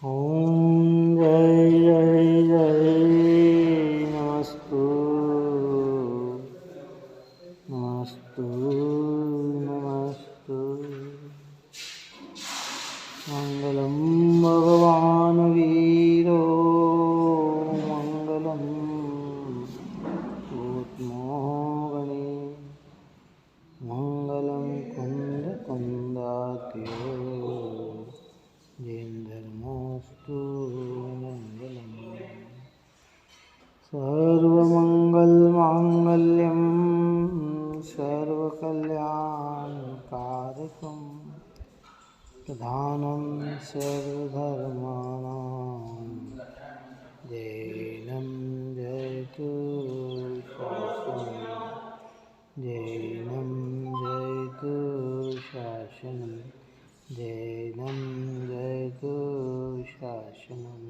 ओम जय जय जय नमस्तु नमस्तु नमस्तु। मंगलम भगवान वीरो मंगलम भूतमो गणे मंगलम कुंद कुंदात्यो जयेन्द्रमोस्तु मंगलम। सर्वमंगलमांगल्यं सर्वकल्याणकारकं प्रधानं सर्वधर्माणां जैनं जयतु शासनं जैनं जयतु शासनं जैनं जयतु शासनं।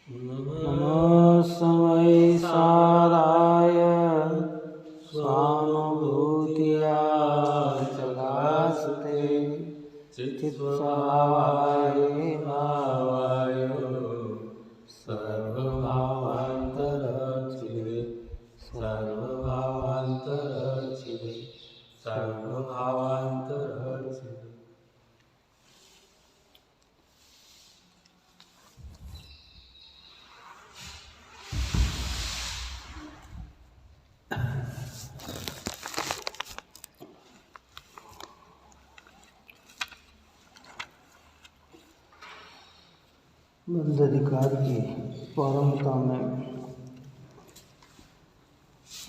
नमः साराय स्वानुभूतिया जगास्ते चित्स्वभावाय भावाय सर्वभावान्तरचिदे सर्वभावान्तरचिदे सर्वभावान्तरचिदे। बंध अधिकार की पारंपरिकता में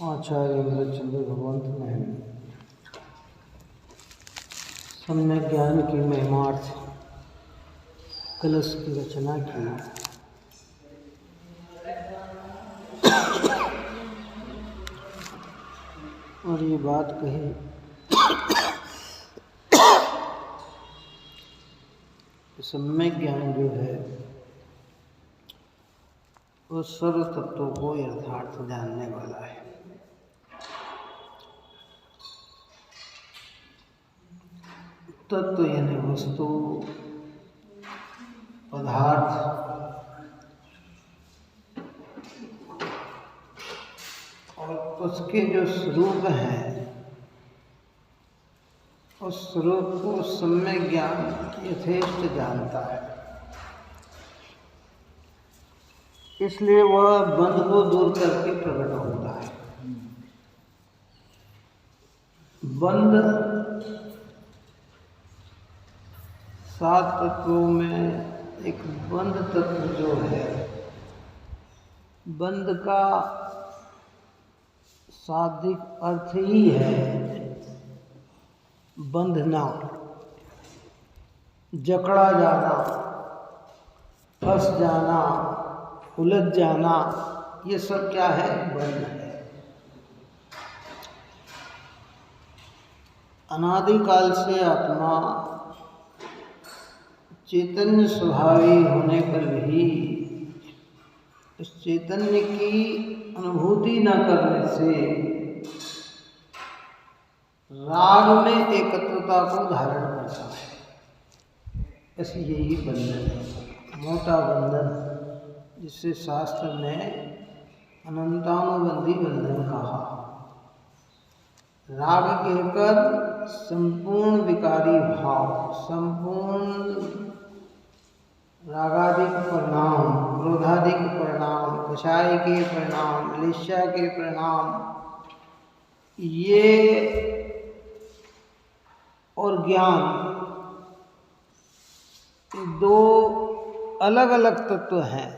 आचार्य इंद्रचंद्र भगवंत ने सम्यक ज्ञान की महिमार्थ कलश की रचना की। और ये बात कही सम्यक ज्ञान जो है वो सर्व तत्वों को यथार्थ जानने वाला है। तत्व यानी वस्तु पदार्थ और उसके जो स्वरूप हैं उस स्वरूप को सम्यक ज्ञान यथेष्ट जानता है। इसलिए वह बंध को दूर करके प्रकट होता है। बंध 7 तत्वों में एक बंध तत्व जो है, बंध का शाब्दिक अर्थ ही है बंधना, जकड़ा जाना, फंस जाना, उलझ जाना, ये सब क्या है? बंध है। अनादिकाल से आत्मा चैतन्य स्वभावी होने पर भी इस चैतन्य की अनुभूति न करने से राग में एकत्वता को धारण करता है। ऐसी यही बंधन है, मोटा बंधन, जिससे शास्त्र ने अनंतानुबंधी बंधन कहा। राग कहकर संपूर्ण विकारी भाव, संपूर्ण रागादिक परिणाम, क्रोधादिक परिणाम, कषाय के परिणाम, मलेच्छा के परिणाम, ये और ज्ञान, ये 2 अलग अलग तत्व हैं,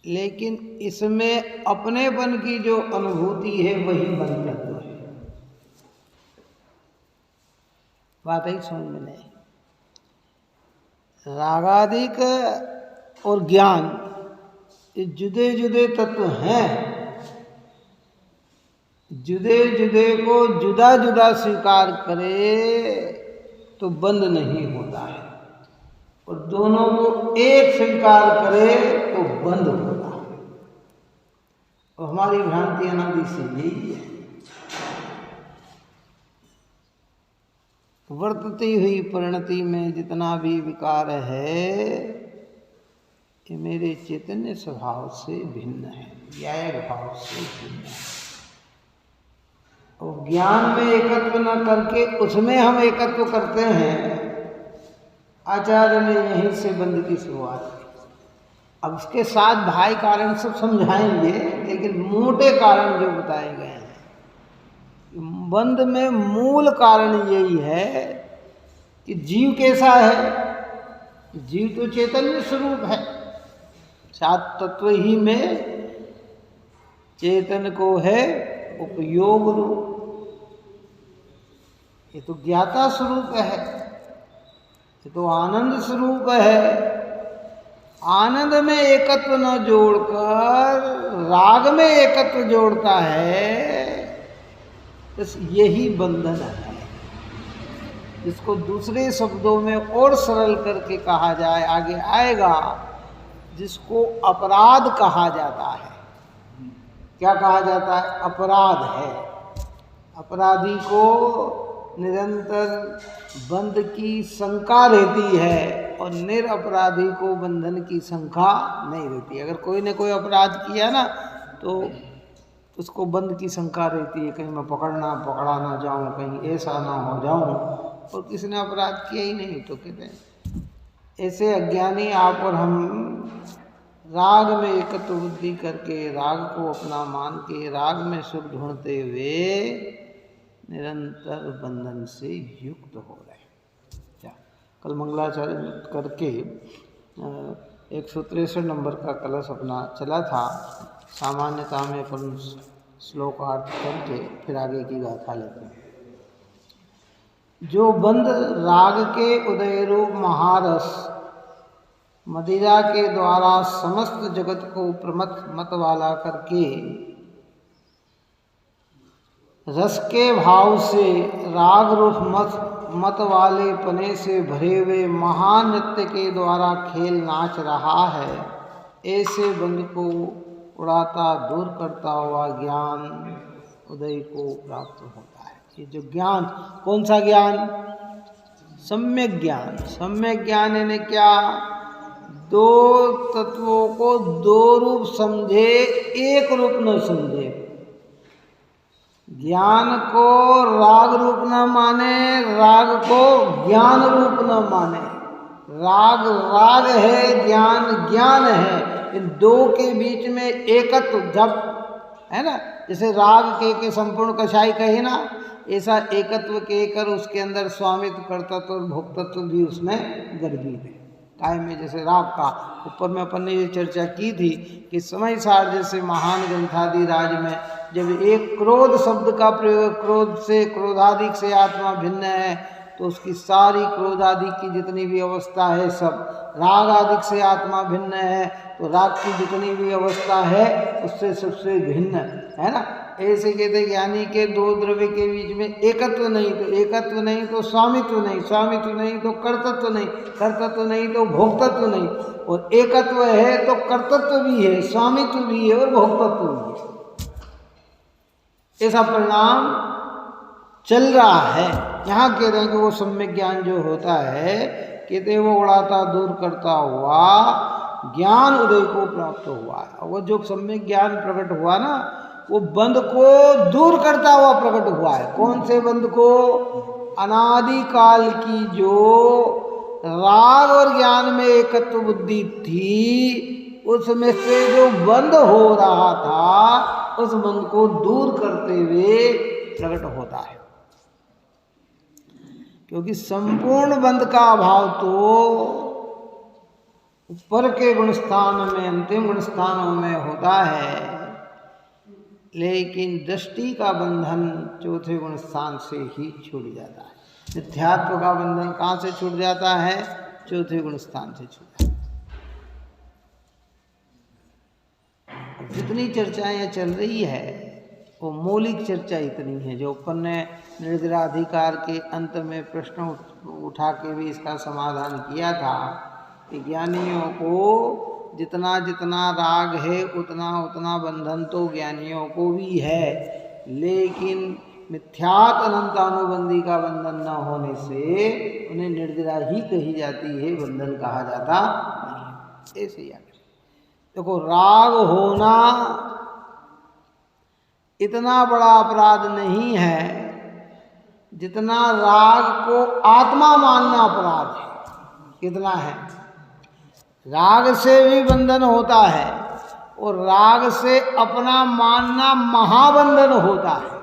लेकिन इसमें अपनेपन की जो अनुभूति है वही बंध तत्व है। बात ही समझ में नहीं। रागादिक और ज्ञान ये जुदे जुदे तत्व हैं, जुदे जुदे को जुदा जुदा स्वीकार करे तो बंद नहीं होता है, और दोनों को एक स्वीकार करे तो बंद होता है। और हमारी भ्रांति अनादि से यही है। वर्तती हुई परिणति में जितना भी विकार है ये मेरे चैतन्य स्वभाव से भिन्न है, व्यायक भाव से भिन्न है। और ज्ञान में एकत्व न करके उसमें हम एकत्व करते हैं। आचार्य ने यहीं से बंद की शुरुआत की। अब उसके साथ भाई कारण सब समझाएंगे, लेकिन मोटे कारण जो बताए गए हैं, बंद में मूल कारण यही है कि जीव कैसा है। जीव तो चैतन्य स्वरूप है, सात तत्व ही में चेतन को है उपयोग रूप। ये तो ज्ञाता स्वरूप है, ये तो आनंद स्वरूप है। आनंद में एकत्व न जोड़कर राग में एकत्व जोड़ता है, बस यही बंधन है। जिसको दूसरे शब्दों में और सरल करके कहा जाए, आगे आएगा, जिसको अपराध कहा जाता है। क्या कहा जाता है? अपराध है। अपराधी को निरंतर बंध की शंका रहती है और निरपराधी को बंधन की शंका नहीं रहती। अगर कोई ने कोई अपराध किया ना, तो उसको बंध की शंका रहती है, कहीं मैं पकड़ा ना जाऊं, कहीं ऐसा ना हो जाऊं। और किसी ने अपराध किया ही नहीं तो कहते हैं ऐसे अज्ञानी आप और हम राग में एकत्व बुद्धि करके, राग को अपना मान के, राग में सुख ढूंढते हुए निरंतर बंधन से युक्त हो रहे। कल मंगलाचरण करके 163 नंबर का कलश अपना चला था। सामान्यता में अपन श्लोकार्थ करके फिर आगे की गाथा लेते हैं। जो बंध राग के उदय रूप महारस मदिरा के द्वारा समस्त जगत को प्रमथ मत वाला करके रस के भाव से राग रूप मत वाले पने से भरे हुए महानृत्य के द्वारा खेल नाच रहा है, ऐसे बंध को उड़ाता दूर करता हुआ ज्ञान उदय को प्राप्त होता है। ये जो ज्ञान, कौन सा ज्ञान? सम्यक ज्ञान। सम्यक ज्ञान यानी क्या? दो तत्वों को दो रूप समझे, एक रूप न समझे। ज्ञान को राग रूप न माने, राग को ज्ञान रूप न माने। राग राग है, ज्ञान ज्ञान है। इन दो के बीच में एकत्व जब है ना, जैसे राग के संपूर्ण कषाय कहे ना, ऐसा एकत्व के कर उसके अंदर स्वामित्व, कर्तृत्व और भोक्तत्व भी उसमें गर्भित है। काय में जैसे राग का ऊपर में अपन ने ये चर्चा की थी कि समय सार जैसे महान ग्रंथादि राज में जब एक क्रोध शब्द का प्रयोग, क्रोध से, क्रोधादिक से आत्मा भिन्न है, तो उसकी सारी क्रोधादि की जितनी भी अवस्था है सब, राग आदि से आत्मा भिन्न है तो राग की जितनी भी अवस्था है उससे सबसे भिन्न है ना। ऐसे कहते ज्ञानी के दो द्रव्य के बीच में एकत्व नहीं, तो एकत्व नहीं तो स्वामित्व नहीं, स्वामित्व नहीं तो कर्तृत्व नहीं, कर्तृत्व नहीं तो भोक्तत्व नहीं, और एकत्व है तो कर्तृत्व भी है, स्वामित्व भी है और भोक्तत्व भी है। ऐसा परिणाम चल रहा है। यहाँ कह रहे हैं कि वो सम्यक ज्ञान जो होता है, कहते वो उड़ाता दूर करता हुआ ज्ञान उदय को प्राप्त हुआ है। वो जो सम्यक ज्ञान प्रकट हुआ ना, वो बंध को दूर करता हुआ प्रकट हुआ है। कौन से बंध को? अनादि काल की जो राग और ज्ञान में एकत्व बुद्धि थी, उसमें से जो बंध हो रहा था, उस बंध को दूर करते हुए प्रकट होता है। क्योंकि संपूर्ण बंध का अभाव तो ऊपर के गुणस्थान में, अंतिम गुणस्थानों में होता है, लेकिन दृष्टि का बंधन चौथे गुणस्थान से ही छूट जाता है। मिथ्यात्व का बंधन कहाँ से छूट जाता है? चौथे गुणस्थान से छूट जाता है। जितनी चर्चाएं चल रही है वो मौलिक चर्चा इतनी है, जो अपन ने निर्ग्राधिकार के अंत में प्रश्न उठा के भी इसका समाधान किया था कि ज्ञानियों को जितना जितना राग है उतना उतना बंधन तो ज्ञानियों को भी है, लेकिन मिथ्यात अनंतानुबंधी का बंधन न होने से उन्हें निर्ग्राही कही जाती है, बंधन कहा जाता नहीं। ऐसे ही देखो, राग होना इतना बड़ा अपराध नहीं है जितना राग को आत्मा मानना अपराध है। कितना है? राग से भी बंधन होता है और राग से अपना मानना महाबंधन होता है।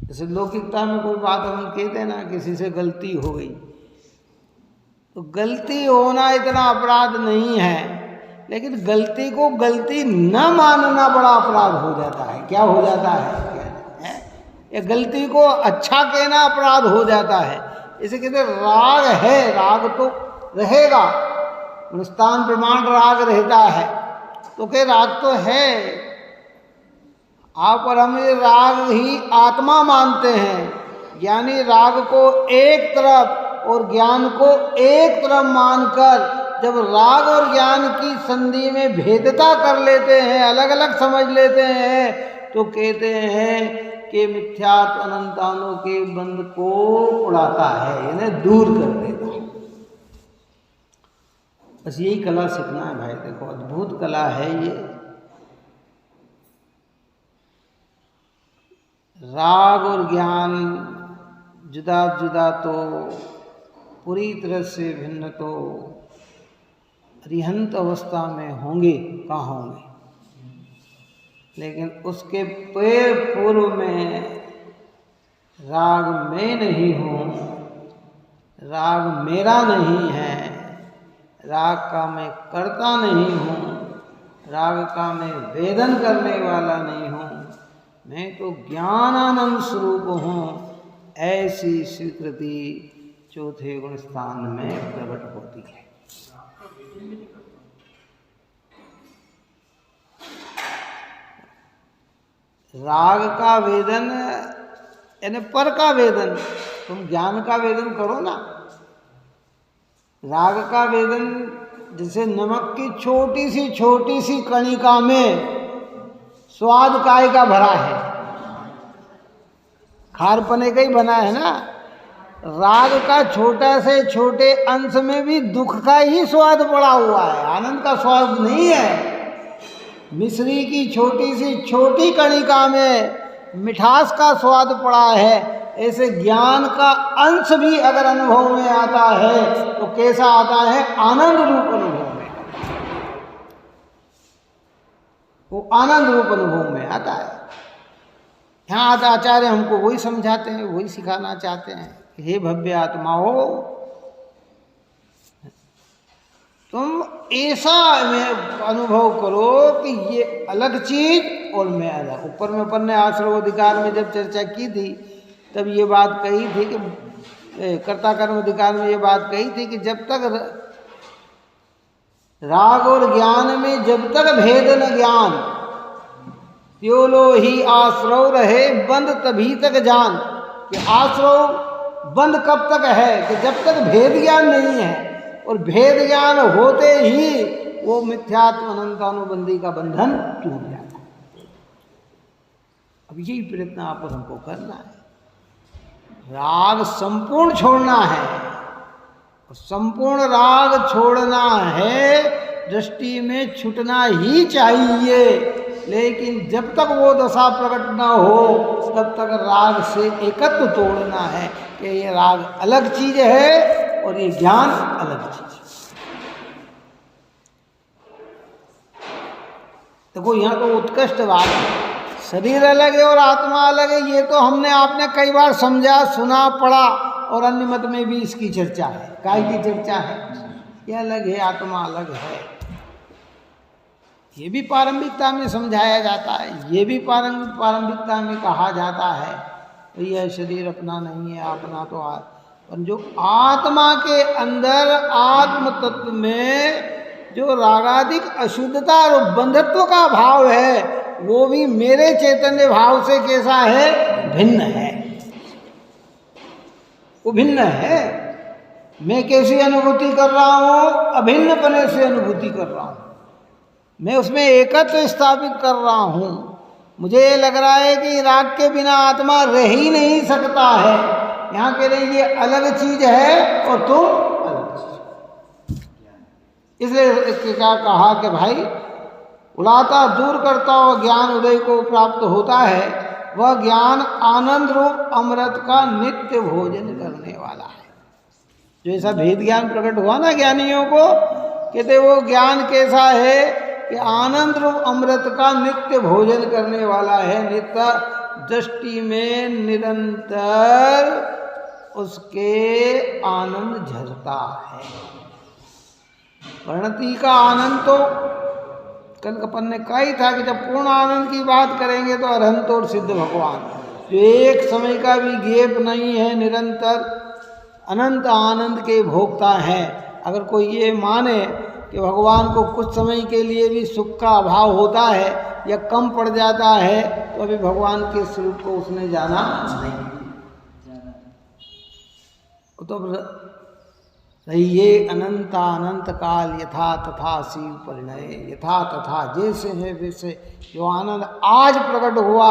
जैसे लौकिकता में कोई बात हम कहते हैं ना, किसी से गलती हो गई, तो गलती होना इतना अपराध नहीं है, लेकिन गलती को गलती न मानना बड़ा अपराध हो जाता है। क्या हो जाता है? या गलती को अच्छा कहना अपराध हो जाता है। इसे कहते राग है, राग तो रहेगा, स्थान प्रमाण राग रहता है, तो क्या राग तो है आप, और हम ये राग ही आत्मा मानते हैं। यानी राग को एक तरफ और ज्ञान को एक तरफ मानकर जब राग और ज्ञान की संधि में भेदता कर लेते हैं, अलग अलग समझ लेते हैं, तो कहते हैं कि मिथ्यात्व अनंतानों के बंध को उड़ाता है, यानी दूर कर देता है। बस यही कला सीखना है भाई। देखो, अद्भुत कला है ये। राग और ज्ञान जुदा जुदा तो पूरी तरह से भिन्न तो अरिहंत अवस्था में होंगे, कहाँ होंगे, लेकिन उसके पूर्व में राग मैं नहीं हूँ, राग मेरा नहीं है, राग का मैं करता नहीं हूँ, राग का मैं वेदन करने वाला नहीं हूँ, मैं तो ज्ञानानंद स्वरूप हूँ, ऐसी स्वीकृति चौथे गुण स्थान में प्रकट होती है। राग का वेदन यानी पर का वेदन, तुम ज्ञान का वेदन करो ना। राग का वेदन जैसे नमक की छोटी सी कणिका में स्वाद काय का भरा है, खारपने का ही बना है ना। राग का छोटा से छोटे अंश में भी दुख का ही स्वाद पड़ा हुआ है, आनंद का स्वाद नहीं है। मिश्री की छोटी सी छोटी कणिका में मिठास का स्वाद पड़ा है। ऐसे ज्ञान का अंश भी अगर अनुभव में आता है तो कैसा आता है? आनंद रूप अनुभव में, वो आनंद रूप अनुभव में आता है। यहाँ आचार्य हमको वही समझाते हैं, वही सिखाना चाहते हैं कि हे भव्य आत्माओं, तुम ऐसा में अनुभव करो कि ये अलग चीज और मैं अलग। ऊपर में अपन ने आश्रव अधिकार में जब चर्चा की थी तब ये बात कही थी कि कर्ता कर्म अधिकार में ये बात कही थी कि जब तक राग और ज्ञान में जब तक भेद न ज्ञान, त्यो लो ही आश्रव रहे बंद तभी तक जान। कि आश्रव बंद कब तक है? कि जब तक भेद ज्ञान नहीं है, और भेद ज्ञान होते ही वो मिथ्यात्व अनंतानुबंधी का बंधन टूट जाता है। अब यही प्रयत्न आप और हमको करना है। राग संपूर्ण छोड़ना है, संपूर्ण राग छोड़ना है, दृष्टि में छूटना ही चाहिए। लेकिन जब तक वो दशा प्रकट न हो तब तक राग से एकत्व तोड़ना है कि ये राग अलग चीज है और ये ज्ञान अलग चीज है। देखो, यहाँ तो उत्कृष्ट बात है, शरीर अलग है और आत्मा अलग है। ये तो हमने आपने कई बार समझा, सुना, पढ़ा, और अन्य मत में भी इसकी चर्चा है। काय की चर्चा है? ये अलग है, आत्मा अलग है। ये भी पारंपरिकता में समझाया जाता है, ये भी पारंपरिकता में कहा जाता है यह शरीर अपना नहीं है, अपना तो पर जो आत्मा के अंदर आत्म तत्व में जो रागादिक अशुद्धता और बंधत्व का भाव है, वो भी मेरे चैतन्य भाव से कैसा है? भिन्न है। वो भिन्न है। मैं कैसी अनुभूति कर रहा हूँ? अभिन्न पने से अनुभूति कर रहा हूँ। मैं उसमें एकत्व स्थापित कर रहा हूँ। मुझे ये लग रहा है कि राग के बिना आत्मा रह ही नहीं सकता है। यहाँ कह रहे ये अलग चीज है और तुम अलग चीज। इसलिए क्या कहा कि भाई उड़ाता दूर करता हुआ ज्ञान उदय को प्राप्त होता है, वह ज्ञान आनंद रूप अमृत का नित्य भोजन करने वाला है। जो ऐसा भेद ज्ञान प्रकट हुआ ना ज्ञानियों को, कहते वो ज्ञान कैसा है कि आनंद रूप अमृत का नित्य भोजन करने वाला है। नित्य दृष्टि में निरंतर उसके आनंद झरता है। परिणति का आनंद तो कल अपन ने कहा ही था कि जब पूर्ण आनंद की बात करेंगे तो अरहंत और सिद्ध भगवान, जो एक समय का भी गैप नहीं है, निरंतर अनंत आनंद के भोक्ता हैं। अगर कोई ये माने कि भगवान को कुछ समय के लिए भी सुख का अभाव होता है या कम पड़ जाता है, तो अभी भगवान के स्वरूप को उसने जाना नहीं। तो रहिए अनंत अनंत काल यथा तथा शिव परिणय, यथा तथा जैसे है वैसे जो आनंद आज प्रकट हुआ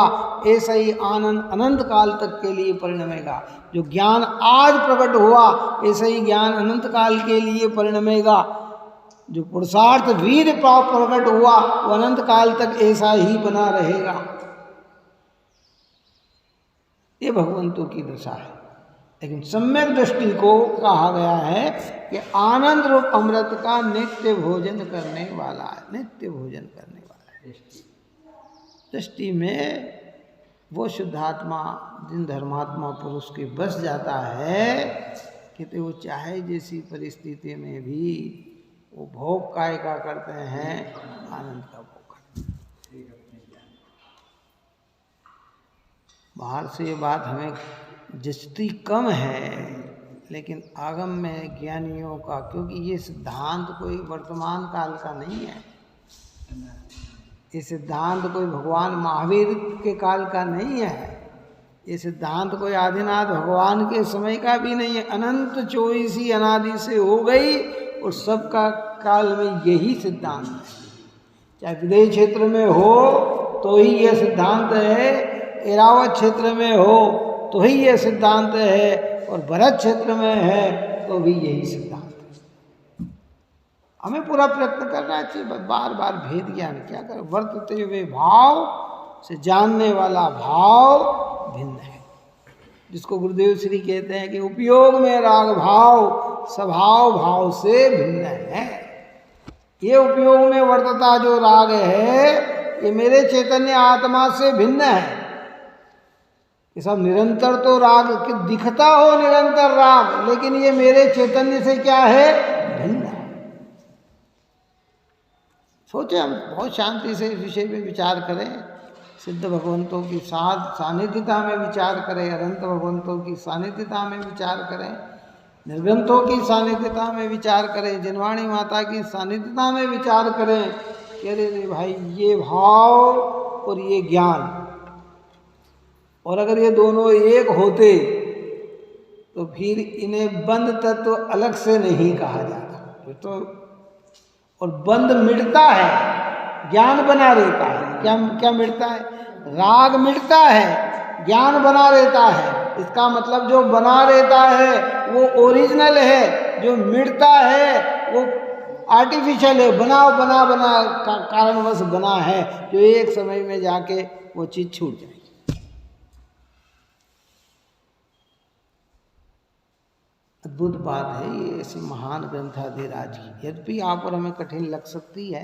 ऐसा ही आनंद अनंत काल तक के लिए परिणमेगा। जो ज्ञान आज प्रकट हुआ ऐसा ही ज्ञान अनंत काल के लिए परिणमेगा। जो पुरुषार्थ वीर प्रकट हुआ वो अनंत काल तक ऐसा ही बना रहेगा। ये भगवंतों की दशा है। लेकिन सम्यक दृष्टि को कहा गया है कि आनंद रूप अमृत का नित्य भोजन करने वाला है, नित्य भोजन करने वाला है। दृष्टि में वो शुद्धात्मा जिन धर्मात्मा पुरुष के बस जाता है कि वो चाहे जैसी परिस्थिति में भी वो भोग काय का करते हैं, आनंद का भोग करते हैं। बाहर से ये बात हमें जचती कम है, लेकिन आगम में ज्ञानियों का, क्योंकि ये सिद्धांत कोई वर्तमान काल का नहीं है, ये सिद्धांत कोई भगवान महावीर के काल का नहीं है, ये सिद्धांत कोई आदिनाथ भगवान के समय का भी नहीं है। अनंत चोईसी अनादि से हो गई और सबका काल में यही सिद्धांत है। चाहे विदेश क्षेत्र में हो तो ही यह सिद्धांत है, एरावत क्षेत्र में हो तो ही यह सिद्धांत है, और भरत क्षेत्र में है तो भी यही सिद्धांत है। हमें पूरा प्रयत्न करना चाहिए, बार बार भेद ज्ञान क्या कर, वर्तते हुए भाव से जानने वाला भाव भिन्न है। जिसको गुरुदेव श्री कहते हैं कि उपयोग में राग भाव स्वभाव भाव से भिन्न है। ये उपयोग में वर्तता जो राग है ये मेरे चैतन्य आत्मा से भिन्न है। ये सब निरंतर तो राग दिखता हो निरंतर राग, लेकिन ये मेरे चैतन्य से क्या है, भिन्न है। सोचे हम बहुत शांति से इस विषय पे विचार करें, सिद्ध भगवंतों की सानिध्यता में विचार करें, अनंत भगवंतों की सानिध्यता में विचार करें, निर्ग्रंथों की सानिध्यता में विचार करें, जिनवाणी माता की सानिध्यता में विचार करें कि अरे भाई ये भाव और ये ज्ञान, और अगर ये दोनों एक होते तो फिर इन्हें बंद तत्व अलग से नहीं कहा जाता। तो और बंद मिटता है, ज्ञान बना रहता है। क्या क्या मिटता है? राग मिटता है, ज्ञान बना रहता है। इसका मतलब जो बना रहता है वो ओरिजिनल है, जो मिटता है वो आर्टिफिशियल है, बना कारणवश बना है, जो एक समय में जाके वो चीज़ छूट जाए। अद्भुत बात है ये, ऐसी महान ग्रंथाधिराज की। यद्यपि आप और हमें कठिन लग सकती है,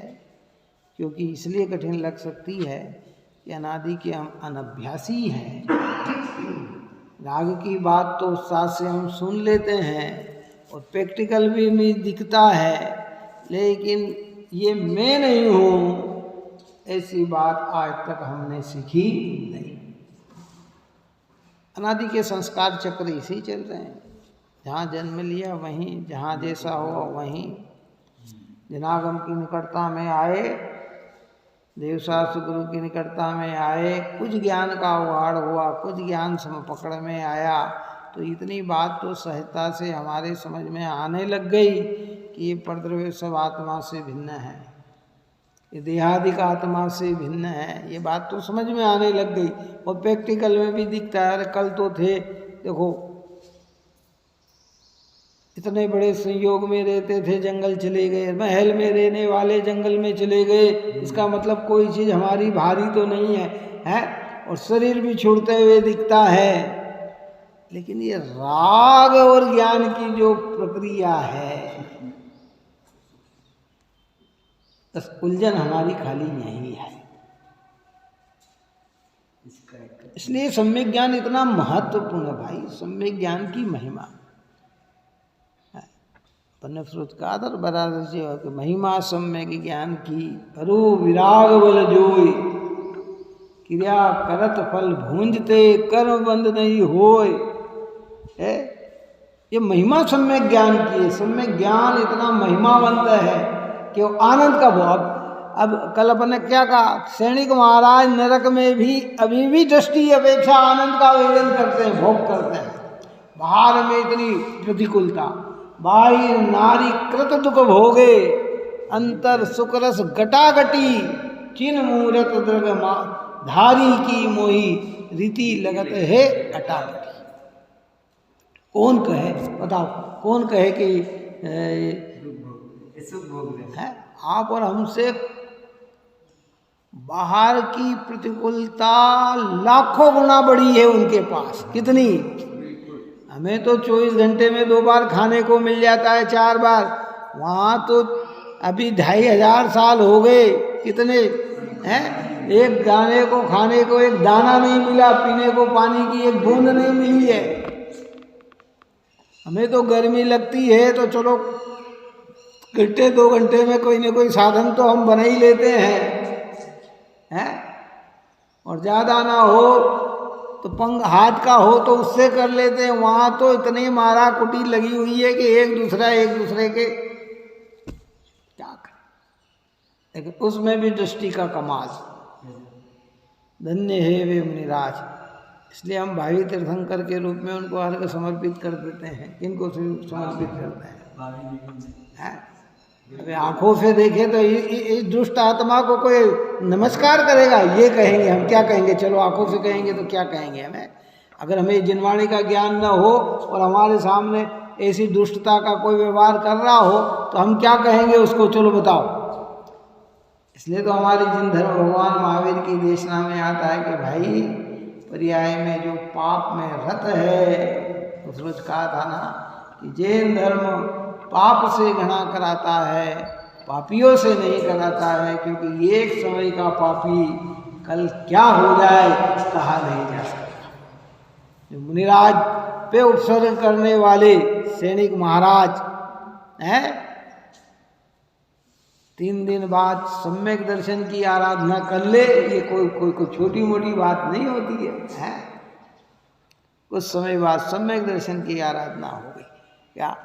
क्योंकि इसलिए कठिन लग सकती है कि अनादि के हम अनभ्यासी हैं। राग की बात तो उत्साह से हम सुन लेते हैं और प्रैक्टिकल भी में दिखता है, लेकिन ये मैं नहीं हूँ ऐसी बात आज तक हमने सीखी नहीं। अनादि के संस्कार चक्र इसी चल रहे हैं। जहाँ जन्म लिया वहीं, जहाँ जैसा हुआ वहीं, जनागम की निकटता में आए, देवशास्त्र गुरु की निकटता में आए, कुछ ज्ञान का उगाड़ हुआ, कुछ ज्ञान पकड़ में आया, तो इतनी बात तो सहजता से हमारे समझ में आने लग गई कि ये परद्रव्य सब आत्मा से भिन्न है, ये देहादिक आत्मा से भिन्न है। ये बात तो समझ में आने लग गई और प्रैक्टिकल में भी दिखता है। अरे कल तो थे, देखो इतने बड़े संयोग में रहते थे, जंगल चले गए, महल में रहने वाले जंगल में चले गए, इसका मतलब कोई चीज़ हमारी भारी तो नहीं है? और शरीर भी छोड़ते हुए दिखता है। लेकिन ये राग और ज्ञान की जो प्रक्रिया है, बस उलझन हमारी खाली यही है। इसलिए सम्यक ज्ञान इतना महत्वपूर्ण है भाई, सम्यक ज्ञान की महिमा। बनफ्रुत का आदर बराबर से हो कि महिमा सम्यक ज्ञान की, करो विराग बल जोई, क्रिया करत फल भूंजते, कर्म बंद नहीं होए। ये महिमा सम्यक ज्ञान की है। सम्यक ज्ञान इतना महिमावंत है कि वो आनंद का भाव। अब कल अपन ने क्या कहा, सैनिक महाराज नरक में भी अभी भी दृष्टि अपेक्षा आनंद का वेदन करते हैं, भोग करते हैं। बाहर में इतनी प्रतिकूलता, बाह्य नारी कृत दुख भोगे, अंतर सुकरस गटागटी, चिन्ह मूरत दृग धारी की मोही, रीति लगत है अटागटी। कौन कहे, बताओ कौन कहे कि है आप और हमसे बाहर की प्रतिकूलता लाखों गुना बड़ी है उनके पास। कितनी? हमें तो 24 घंटे में 2 बार खाने को मिल जाता है, 4 बार। वहाँ तो अभी 2500 साल हो गए, कितने हैं, एक दाने को खाने को एक दाना नहीं मिला, पीने को पानी की एक बूंद नहीं मिली है। हमें तो गर्मी लगती है तो चलो घंटे 2 घंटे में कोई ना कोई साधन तो हम बना ही लेते हैं। और ज़्यादा ना हो तो पंग हाथ का हो तो उससे कर लेते हैं। वहाँ तो इतनी मारा कुटी लगी हुई है कि एक दूसरे के क्या करें। लेकिन उसमें भी दृष्टि का कमाल। धन्य है वे मुनिराज। इसलिए हम भावी तीर्थंकर के रूप में उनको अर्घ समर्पित कर देते हैं। किनको समर्पित करते हैं? अरे आंखों से देखे तो इस दुष्ट आत्मा को कोई नमस्कार करेगा, ये कहेंगे हम। क्या कहेंगे? चलो आंखों से कहेंगे तो क्या कहेंगे हमें? अगर हमें जिनवाणी का ज्ञान न हो और हमारे सामने ऐसी दुष्टता का कोई व्यवहार कर रहा हो तो हम क्या कहेंगे उसको? चलो बताओ। इसलिए तो हमारी जिन धर्म भगवान महावीर की देशना में आता है कि भाई पर्याय में जो पाप में रत है, उस रोज कहा था ना कि जैन धर्म पाप से घृणा कराता है, पापियों से नहीं कराता है, क्योंकि एक समय का पापी कल क्या हो जाए कहा नहीं जा सकता। जो मुनिराज पे उत्सर्ग करने वाले सैनिक महाराज हैं, 3 दिन बाद सम्यक दर्शन की आराधना कर ले, ये कोई छोटी मोटी बात नहीं होती है। कुछ समय बाद सम्यक दर्शन की आराधना हो गई क्या?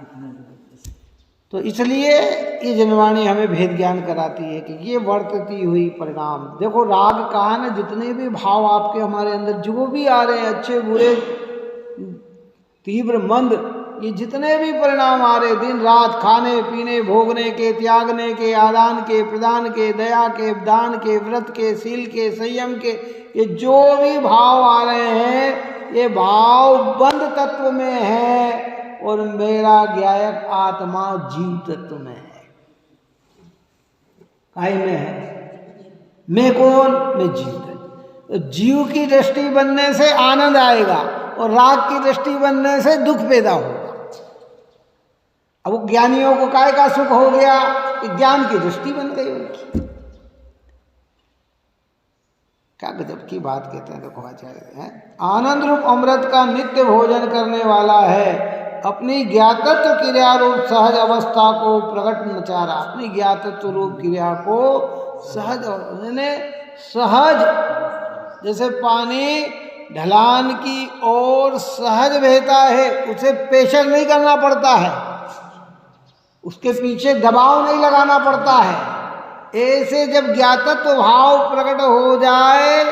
तो इसलिए ये जनवाणी हमें भेद ज्ञान कराती है कि ये वर्तती हुई परिणाम। देखो राग कहा ना, जितने भी भाव आपके हमारे अंदर जो भी आ रहे हैं, अच्छे बुरे तीव्र मंद, ये जितने भी परिणाम आ रहे, दिन रात खाने पीने भोगने के, त्यागने के, आदान के, प्रदान के, दया के, दान के, व्रत के, शील के, संयम के, ये जो भी भाव आ रहे हैं, ये भाव बंद तत्व में है और मेरा ज्ञायक आत्मा जीव तत्व में है। काहे में है? मैं कौन? मैं जीव तत्व। तो जीव की दृष्टि बनने से आनंद आएगा और राग की दृष्टि बनने से दुख पैदा होगा। अब ज्ञानियों को काय का सुख हो गया कि ज्ञान की दृष्टि बन गई उनकी। क्या गजब की बात कहते हैं देखो आचार्य हैं। आनंद रूप अमृत का नित्य भोजन करने वाला है, अपनी ज्ञातत्व क्रिया रूप सहज अवस्था को प्रकट नचारा। अपनी ज्ञातत्व रूप क्रिया को सहज, सहज जैसे पानी ढलान की ओर सहज बहता है, उसे प्रेशर नहीं करना पड़ता है, उसके पीछे दबाव नहीं लगाना पड़ता है। ऐसे जब ज्ञातत्व भाव प्रकट हो जाए,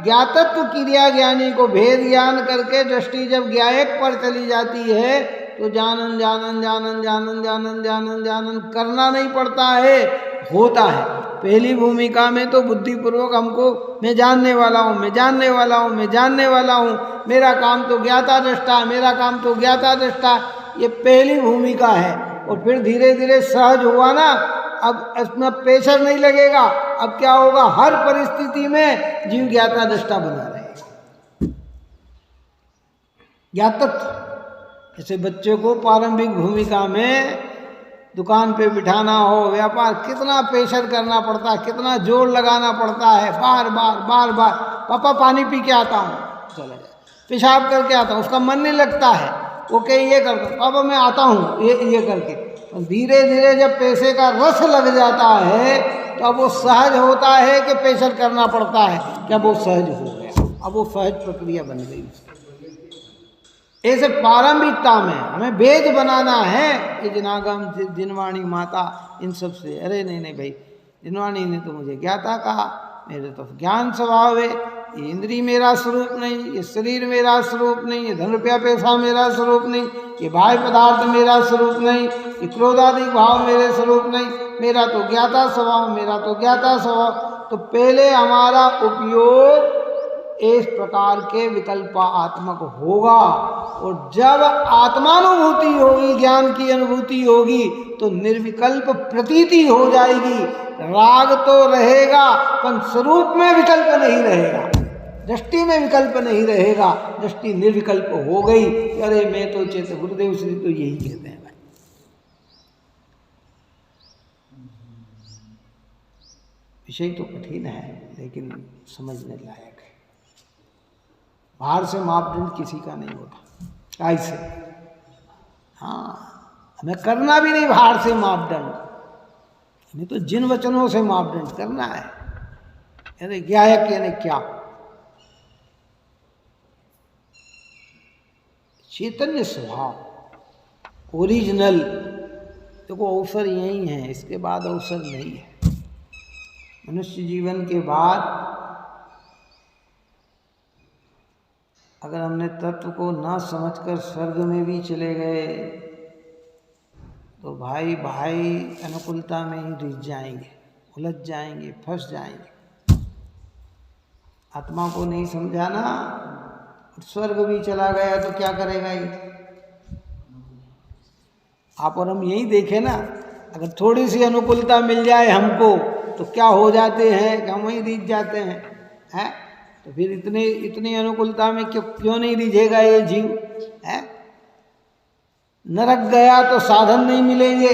ज्ञातत्व क्रिया ज्ञानी को भेद ज्ञान करके दृष्टि जब ज्ञायक पर चली जाती है तो जानन जानन जानन जानन जानन जानन जानन करना नहीं पड़ता है, होता है। पहली भूमिका में तो बुद्धिपूर्वक हमको मैं जानने वाला हूँ, मैं जानने वाला हूँ, मैं जानने वाला हूँ, मेरा काम तो ज्ञाता दृष्टा, मेरा काम तो ज्ञाता दृष्टा, ये पहली भूमिका है। और फिर धीरे धीरे सहज हुआ ना, अब इसमें प्रेशर नहीं लगेगा। अब क्या होगा, हर परिस्थिति में जीव ज्ञाता दृष्टा बना रहेगा। ज्ञातत्व, जैसे बच्चे को प्रारंभिक भूमिका में दुकान पे बिठाना हो, व्यापार, कितना प्रेशर करना पड़ता है, कितना जोर लगाना पड़ता है, बार बार बार बार, पापा पानी पी के आता हूँ, चला जाए, पेशाब करके आता हूँ, उसका मन नहीं लगता है, वो कहीं ये करता, पापा मैं आता हूँ, ये करके। और धीरे धीरे जब पैसे का रस लग जाता है तो अब वो सहज होता है कि प्रेशर करना पड़ता है, क्या वो सहज हो गया, अब वो सहज प्रक्रिया बन गई। ऐसे प्रारंभिकता में हमें वेद बनाना है, ये जिनागम, जिनवाणी माता, इन सब से, अरे नहीं नहीं भाई, जिनवाणी ने तो मुझे ज्ञाता कहा, मेरे तो ज्ञान स्वभाव है, ये इंद्री मेरा स्वरूप नहीं, ये शरीर मेरा स्वरूप नहीं, ये धन रुपया पैसा मेरा स्वरूप नहीं, ये बाह्य पदार्थ मेरा स्वरूप नहीं, ये क्रोधादि भाव मेरे स्वरूप नहीं, मेरा तो ज्ञाता स्वभाव, मेरा तो ज्ञाता स्वभाव। तो पहले हमारा उपयोग इस प्रकार के विकल्पात्मक होगा, और जब आत्मानुभूति होगी, ज्ञान की अनुभूति होगी, तो निर्विकल्प प्रतीति हो जाएगी। राग तो रहेगा पर स्वरूप में विकल्प नहीं रहेगा, दृष्टि में विकल्प नहीं रहेगा, दृष्टि निर्विकल्प हो गई। अरे मैं तो चेत, गुरुदेव श्री तो यही कहते हैं भाई। विषय तो कठिन है लेकिन समझने लायक है। बाहर से मापदंड किसी का नहीं होता, ऐसे, हाँ, हमें करना भी नहीं बाहर से मापदंड, हमें तो जिन वचनों से मापदंड करना है। यानी ज्ञायक यानी क्या, चैतन्य स्वभाव, ओरिजिनल। देखो अवसर यही है, इसके बाद अवसर नहीं है। मनुष्य जीवन के बाद अगर हमने तत्व को ना समझकर स्वर्ग में भी चले गए तो भाई भाई अनुकूलता में ही रिझ जाएंगे, उलझ जाएंगे, फंस जाएंगे। आत्मा को नहीं समझाना, स्वर्ग भी चला गया तो क्या करेगा ये? आप और हम यही देखें ना, अगर थोड़ी सी अनुकूलता मिल जाए हमको तो क्या हो जाते हैं कि हम वहीं रिझ जाते हैं। तो फिर इतनी अनुकूलता में क्यों नहीं रिझेगा ये जीव है? नरक गया तो साधन नहीं मिलेंगे,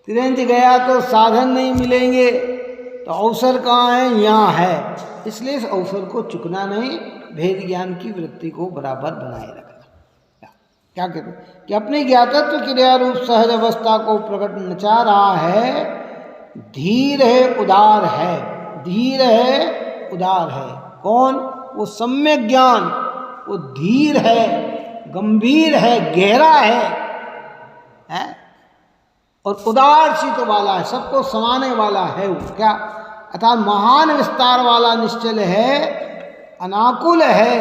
तिरंज गया तो साधन नहीं मिलेंगे, तो अवसर कहाँ है? यहाँ है। इसलिए इस अवसर को चुकना नहीं, भेद ज्ञान की वृत्ति को बराबर बनाए रखना। क्या कहते हैं कि अपनी ज्ञातत्व क्रिया रूप सहज अवस्था को प्रकट नचा रहा है, धीर है, उदार है, धीर है, उदार है। कौन? वो सम्यक ज्ञान, वो धीर है, गंभीर है, गहरा है और उदार चित्त वाला है, सबको समाने वाला है वो। क्या अर्थात महान विस्तार वाला निश्चल है, अनाकुल है,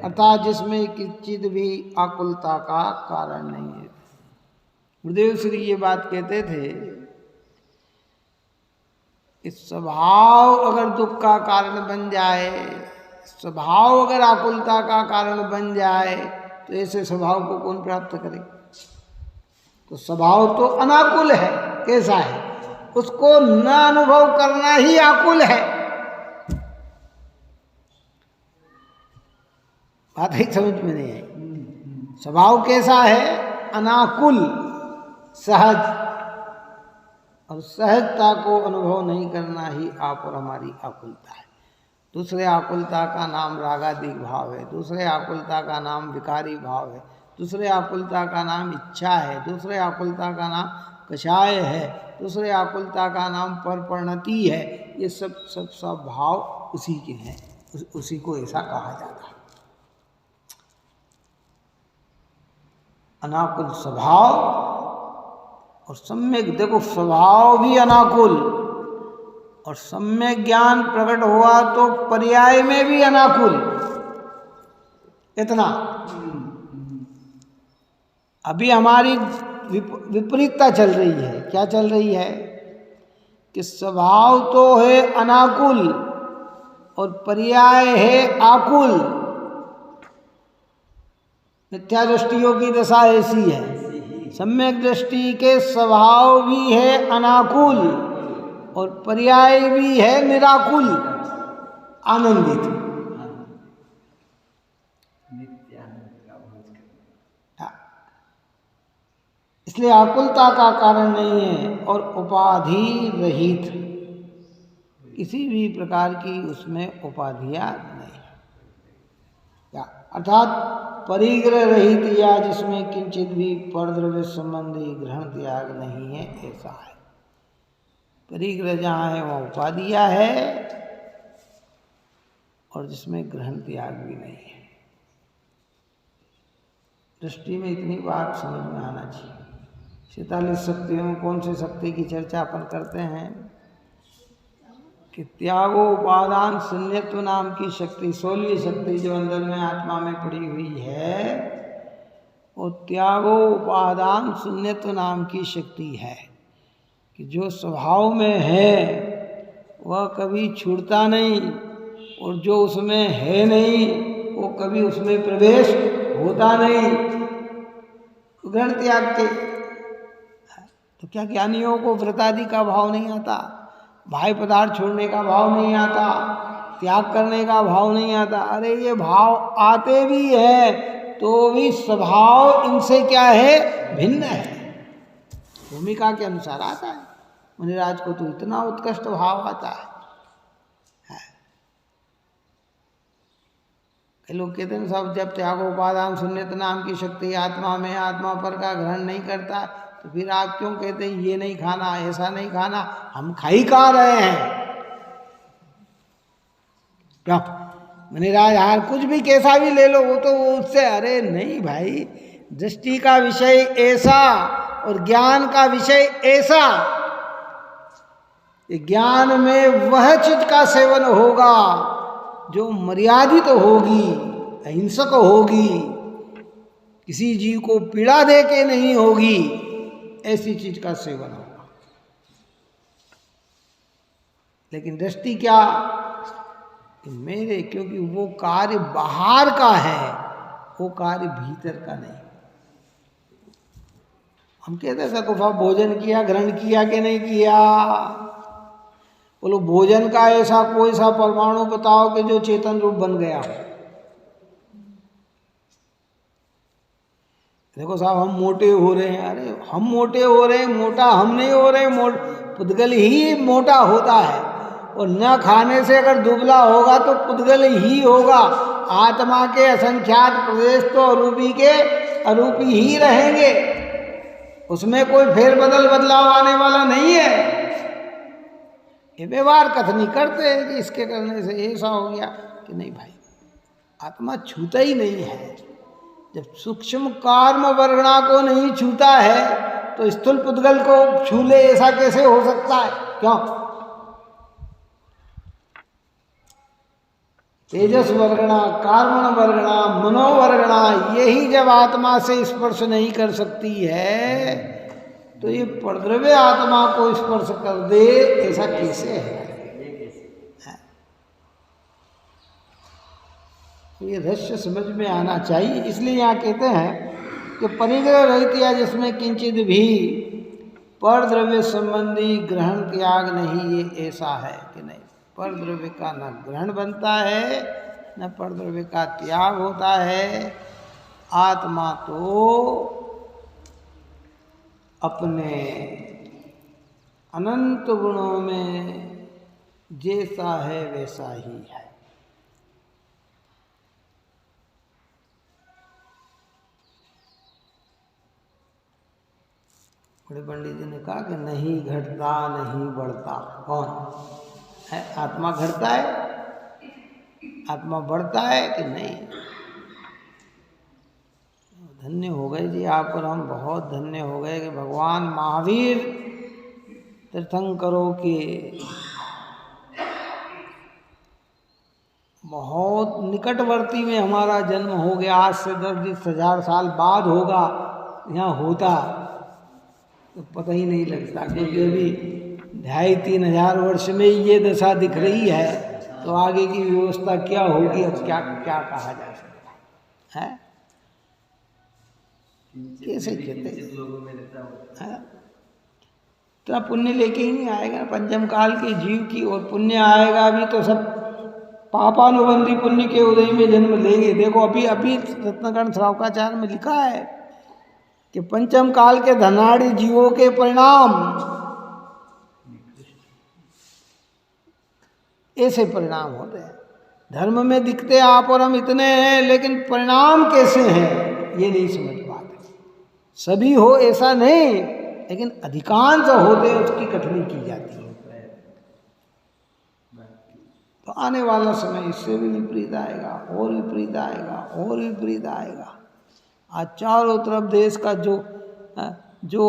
अर्थात जिसमें किंचित भी आकुलता का कारण नहीं है। गुरुदेव श्री ये बात कहते थे, इस स्वभाव अगर दुख का कारण बन जाए, स्वभाव अगर आकुलता का कारण बन जाए, तो ऐसे स्वभाव को कौन प्राप्त करे? तो स्वभाव तो अनाकुल है, कैसा है? उसको न अनुभव करना ही आकुल है। बात ही समझ में नहीं आई। स्वभाव कैसा है? अनाकुल, सहज, और सहजता को अनुभव नहीं करना ही आप और हमारी आकुलता है। दूसरे आकुलता का नाम रागादिक भाव है, दूसरे आकुलता का नाम विकारी भाव है, दूसरे आकुलता का नाम इच्छा है, दूसरे आकुलता का नाम कषाय है, दूसरे आकुलता का नाम परपरिणति है। ये सब भाव उसी के हैं, उसी को ऐसा कहा जाता है। अनाकुल स्वभाव और सम्यक, देखो स्वभाव भी अनाकुल और सम्यक ज्ञान प्रकट हुआ तो पर्याय में भी अनाकुल। इतना अभी हमारी विपरीतता चल रही है। क्या चल रही है? कि स्वभाव तो है अनाकुल और पर्याय है आकुल। मिथ्या दृष्टियों की दशा ऐसी है। सम्यक दृष्टि के स्वभाव भी है अनाकुल और पर्याय भी है निराकुल, आनंदित। इसलिए आकुलता का कारण नहीं है और उपाधि रहित, किसी भी प्रकार की उसमें उपाधियां नहीं, या अर्थात परिग्रह रहित, या जिसमें किंचित भी परद्रव्य संबंधी ग्रहण त्याग नहीं है, ऐसा है। परिग्रह जहाँ है वहाँ उपाधियां है और जिसमें ग्रहण त्याग भी नहीं है। दृष्टि में इतनी बात समझ में आना चाहिए। 46 शक्तियों में कौन सी शक्ति की चर्चा अपन करते हैं कि त्यागो उपादान शून्यत्व नाम की शक्ति, 16वीं शक्ति जो अंदर में आत्मा में पड़ी हुई है, वो त्यागो उपादान शून्यत्व नाम की शक्ति है कि जो स्वभाव में है वह कभी छूटता नहीं, और जो उसमें है नहीं वो कभी उसमें प्रवेश होता नहीं। ग्रहण त्याग के तो क्या ज्ञानियों को व्रतादि का भाव नहीं आता, बाह्य पदार्थ छोड़ने का भाव नहीं आता, त्याग करने का भाव नहीं आता? अरे ये भाव आते भी है तो भी स्वभाव इनसे क्या है, भिन्न है। भूमिका के अनुसार आता है। मुनिराज को तो इतना उत्कृष्ट भाव आता है। कई लोग कहते हैं सब जब त्यागो उपादान शून्यत नाम की शक्ति आत्मा में, आत्मा पर का ग्रहण नहीं करता, तो फिर आप क्यों कहते हैं ये नहीं खाना, ऐसा नहीं खाना? हम खा ही खा रहे हैं क्या? मुनिराज हार कुछ भी कैसा भी ले लो, वो तो उससे, अरे नहीं भाई, दृष्टि का विषय ऐसा और ज्ञान का विषय ऐसा। ज्ञान में वह चीज का सेवन होगा जो मर्यादित होगी, अहिंसक होगी, किसी जीव को पीड़ा दे के नहीं होगी, ऐसी चीज का सेवन होगा। लेकिन दृष्टि क्या कि मेरे, क्योंकि वो कार्य बाहर का है, वो कार्य भीतर का नहीं। हम कहते हैं गुफा भोजन किया, ग्रहण किया कि नहीं किया? बोलो भोजन का ऐसा कोई सा परमाणु बताओ कि जो चेतन रूप बन गया हो। देखो साहब हम मोटे हो रहे हैं, अरे हम मोटे हो रहे हैं, मोटा हम नहीं हो रहे, पुद्गल ही मोटा होता है। और न खाने से अगर दुबला होगा तो पुद्गल ही होगा। आत्मा के असंख्यात प्रदेश तो अरूपी के अरूपी ही रहेंगे, उसमें कोई फेरबदल बदलाव आने वाला नहीं है। ये व्यवहार कथनी करते हैं कि इसके करने से ऐसा हो गया, कि नहीं भाई, आत्मा छूता ही नहीं है। जब सूक्ष्म कार्म वर्गणा को नहीं छूता है तो स्थूल पुद्गल को छू ले, ऐसा कैसे हो सकता है? क्यों? तेजस वर्गणा, कार्मण वर्गणा, मनोवर्गणा, यही जब आत्मा से स्पर्श नहीं कर सकती है तो ये परद्रव्य आत्मा को स्पर्श कर दे, ऐसा कैसे है? ये रहस्य समझ में आना चाहिए। इसलिए यहाँ कहते हैं कि परिग्रह रहित, या जिसमें किंचित भी परद्रव्य संबंधी ग्रहण त्याग नहीं, ये ऐसा है कि नहीं, परद्रव्य का न ग्रहण बनता है न परद्रव्य का त्याग होता है। आत्मा तो अपने अनंत गुणों में जैसा है वैसा ही है। बड़े पंडित जी ने कहा कि नहीं घटता नहीं बढ़ता। कौन है? आत्मा घटता है, आत्मा बढ़ता है कि नहीं? धन्य हो गए जी आप, पर हम बहुत धन्य हो गए कि भगवान महावीर तीर्थंकरों के बहुत निकटवर्ती में हमारा जन्म हो गया। आज से 10-20 हजार साल बाद होगा यहाँ होता तो पता ही नहीं लगता, क्योंकि अभी 2500-3000 हजार वर्ष में ये दशा दिख रही है, तो आगे की व्यवस्था क्या होगी, अब क्या क्या कहा जा सकता है? कैसे कहते हैं? तो पुण्य लेके ही नहीं आएगा। पंचम काल के जीव की और पुण्य आएगा भी तो सब पापानुबंधी पुण्य के उदय में जन्म लेंगे। देखो अभी अभी रत्नकर्ण श्रावकाचार्य में लिखा है कि पंचम काल के धनाढ़ी जीवों के परिणाम, ऐसे परिणाम होते हैं। धर्म में दिखते आप और हम इतने हैं, लेकिन परिणाम कैसे हैं ये नहीं समझ पाते। सभी हो ऐसा नहीं, लेकिन अधिकांश होते हैं उसकी कथनी की जाती है। तो आने वाला समय इससे भी विपरीत आएगा, और विपरीत आएगा, और विपरीत आएगा। आज चारों तरफ देश का जो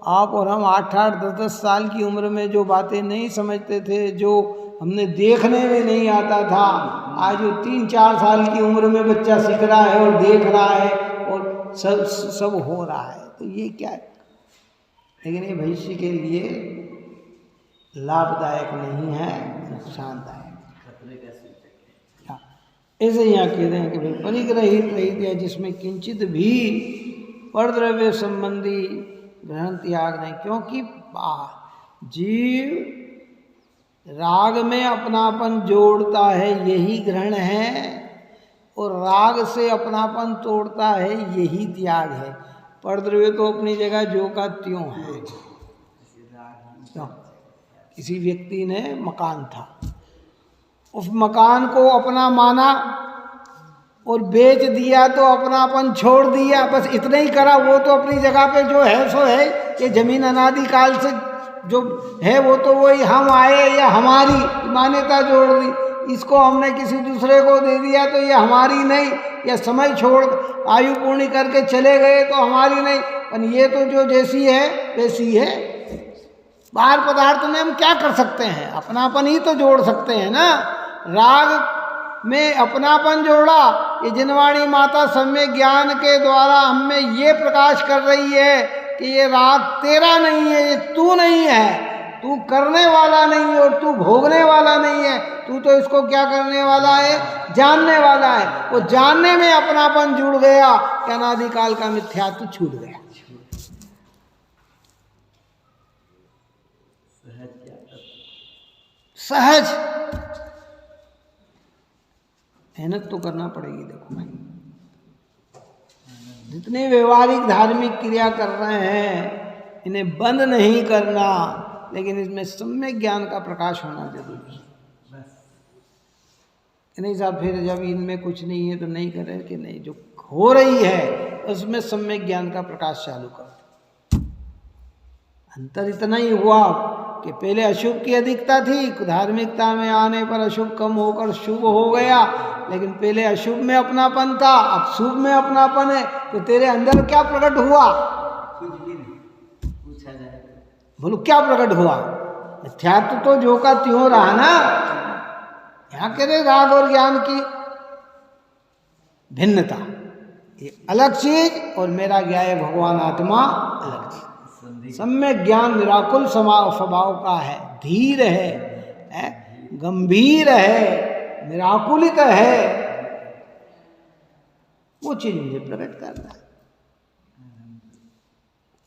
आप और हम 8-8, 10-10 साल की उम्र में जो बातें नहीं समझते थे, जो हमने देखने में नहीं आता था, आज वो 3-4 साल की उम्र में बच्चा सीख रहा है और देख रहा है और सब हो रहा है। तो ये क्या है? लेकिन ये भविष्य के लिए लाभदायक नहीं है, नुकसानदायक। ऐसे यहाँ कह रहे हैं कि भाई परिग्रहित रहित है, जिसमें किंचित भी परद्रव्य संबंधी ग्रहण त्याग नहीं। क्योंकि जीव राग में अपनापन जोड़ता है, यही ग्रहण है, और राग से अपनापन तोड़ता है, यही त्याग है। परद्रव्य तो अपनी जगह जो का त्यों है। किसी व्यक्ति ने मकान था, उस मकान को अपना माना और बेच दिया तो अपनापन छोड़ दिया, बस इतना ही करा। वो तो अपनी जगह पे जो है सो है। ये जमीन अनादि काल से जो है वो तो वही हम आए, या हमारी मान्यता जोड़ दी। इसको हमने किसी दूसरे को दे दिया तो ये हमारी नहीं, या समय छोड़ आयु पूर्ण करके चले गए तो हमारी नहीं। पर ये तो जो जैसी है वैसी है। बाहर पदार्थ में हम क्या कर सकते हैं? अपनापन ही तो जोड़ सकते हैं ना। राग में अपनापन जोड़ा। ये जिनवाणी माता सम्यक ज्ञान के द्वारा हमें ये प्रकाश कर रही है कि ये राग तेरा नहीं है, ये तू नहीं है, तू करने वाला नहीं है और तू भोगने वाला नहीं है। तू तो इसको क्या करने वाला है? जानने वाला है। वो जानने में अपनापन जुड़ गया कि अनादिकाल का मिथ्यात्व छूट गया। सहज मेहनत तो करना पड़ेगी। देखो भाई, जितने व्यवहारिक धार्मिक क्रिया कर रहे हैं इन्हें बंद नहीं करना, लेकिन इसमें सम्यक ज्ञान का प्रकाश होना जरूरी है। नहीं साहब फिर जब इनमें कुछ नहीं है तो नहीं करें कि नहीं, जो हो रही है उसमें सम्यक ज्ञान का प्रकाश चालू कर। अंतर इतना ही हुआ कि पहले अशुभ की अधिकता थी, धार्मिकता में आने पर अशुभ कम होकर शुभ हो गया। लेकिन पहले अशुभ में अपनापन था, अब शुभ में अपनापन है। तो तेरे अंदर क्या प्रकट हुआ? कुछ भी नहीं। पूछा जाए बोलो क्या प्रकट हुआ? मिथ्यात्व तो जो का त्यों रहा ना। यहाँ कह रहे राग और ज्ञान की भिन्नता, ये अलग चीज, और मेरा ज्ञाय भगवान आत्मा अलग चीज। सम्यक ज्ञान निराकुल स्वभाव का है, धीर है, गंभीर है, निराकुलित है। वो चीज मुझे प्रकट करना है,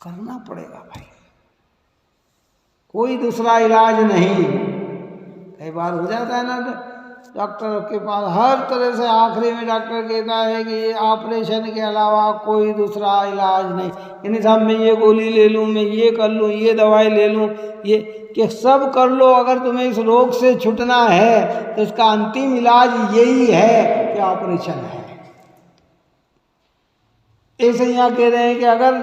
करना पड़ेगा भाई, कोई दूसरा इलाज नहीं। कई बार हो जाता है ना डॉक्टर के पास, हर तरह से आखिरी में डॉक्टर कहता है कि ये ऑपरेशन के अलावा कोई दूसरा इलाज नहीं। यानी साहब मैं ये गोली ले लूँ, मैं ये कर लूँ, ये दवाई ले लूँ, ये कि सब कर लो, अगर तुम्हें इस रोग से छूटना है तो इसका अंतिम इलाज यही है कि ऑपरेशन है। ऐसे यहाँ कह रहे हैं कि अगर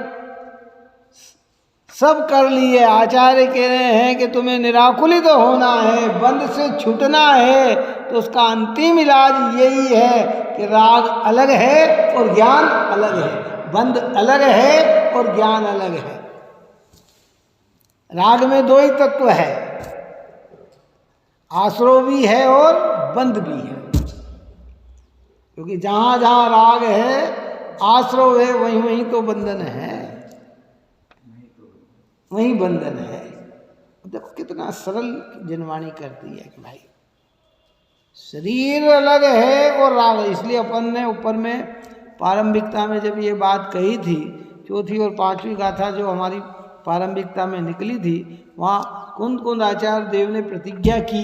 सब कर लिए, आचार्य कह रहे हैं कि तुम्हें निराकुलित तो होना है, बंध से छूटना है, तो उसका अंतिम इलाज यही है कि राग अलग है और ज्ञान अलग है, बंध अलग है और ज्ञान अलग है। राग में दो ही तत्व है, आश्रव भी है और बंध भी है। क्योंकि जहां जहां राग है, आश्रव है, वहीं वहीं तो बंधन है, वही बंधन है। देखो कितना सरल जनवाणी करती है कि भाई शरीर अलग है और राग। इसलिए अपन ने ऊपर में प्रारंभिकता में जब ये बात कही थी चौथी और पांचवी गाथा जो हमारी प्रारंभिकता में निकली थी, वहाँ कुंद आचार्य देव ने प्रतिज्ञा की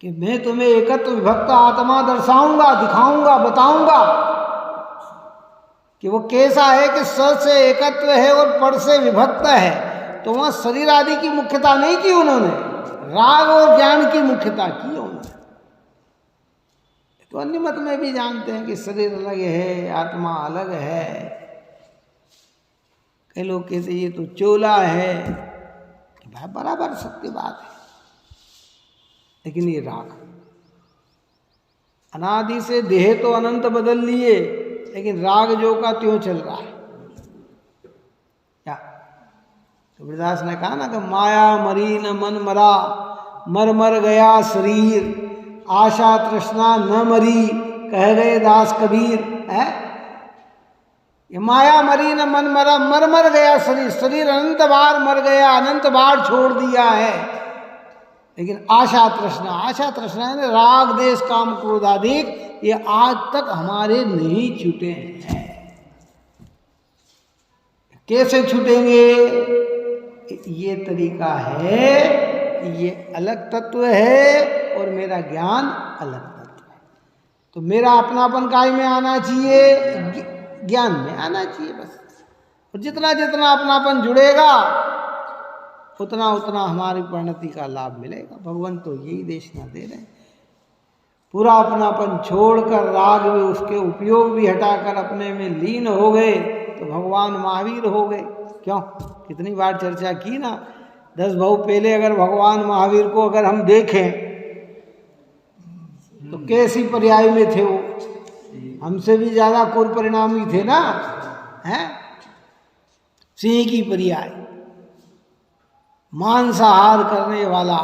कि मैं तुम्हें एकत्व विभक्त आत्मा दर्शाऊंगा, दिखाऊंगा, बताऊंगा कि वो कैसा है कि स से एकत्व है और पर से विभक्त है। तो वहाँ शरीर आदि की मुख्यता नहीं की उन्होंने, राग और ज्ञान की मुख्यता की उन्होंने। तो अन्य मत में भी जानते हैं कि शरीर अलग है, आत्मा अलग है। कई लोग कहते ये तो चोला है, भाई बराबर सत्य बात है, लेकिन ये राग अनादि से देह तो अनंत बदल लिए, लेकिन राग जो का त्यों चल रहा है। क्या कबीरदास ने कहा ना कि माया मरी न मन मरा, मर मर गया शरीर, आशा तृष्णा न मरी, कह गए दास कबीर। है ये माया मरी न मन मरा, मर मर गया शरीर, शरीर अनंत बार मर गया, अनंत बार छोड़ दिया है, लेकिन आशा तृष्णा है राग देश काम क्रोध आदि, ये आज तक हमारे नहीं छूटे हैं। कैसे छूटेंगे? ये तरीका है कि ये अलग तत्व है और मेरा ज्ञान अलग तत्व है। तो मेरा अपनापन काय में आना चाहिए? ज्ञान में आना चाहिए बस। और जितना जितना अपनापन जुड़ेगा उतना उतना हमारी परिणति का लाभ मिलेगा। भगवान तो यही देशना दे रहे हैं। पूरा अपनापन छोड़कर राग में उसके उपयोग भी हटाकर अपने में लीन हो गए तो भगवान महावीर हो गए। क्यों? कितनी बार चर्चा की ना, 10 भाव पहले अगर भगवान महावीर को अगर हम देखें तो कैसी पर्याय में थे वो, हमसे भी ज्यादा कुर परिणामी थे ना, हैं? सिंह की पर्याय, मांसाहार करने वाला,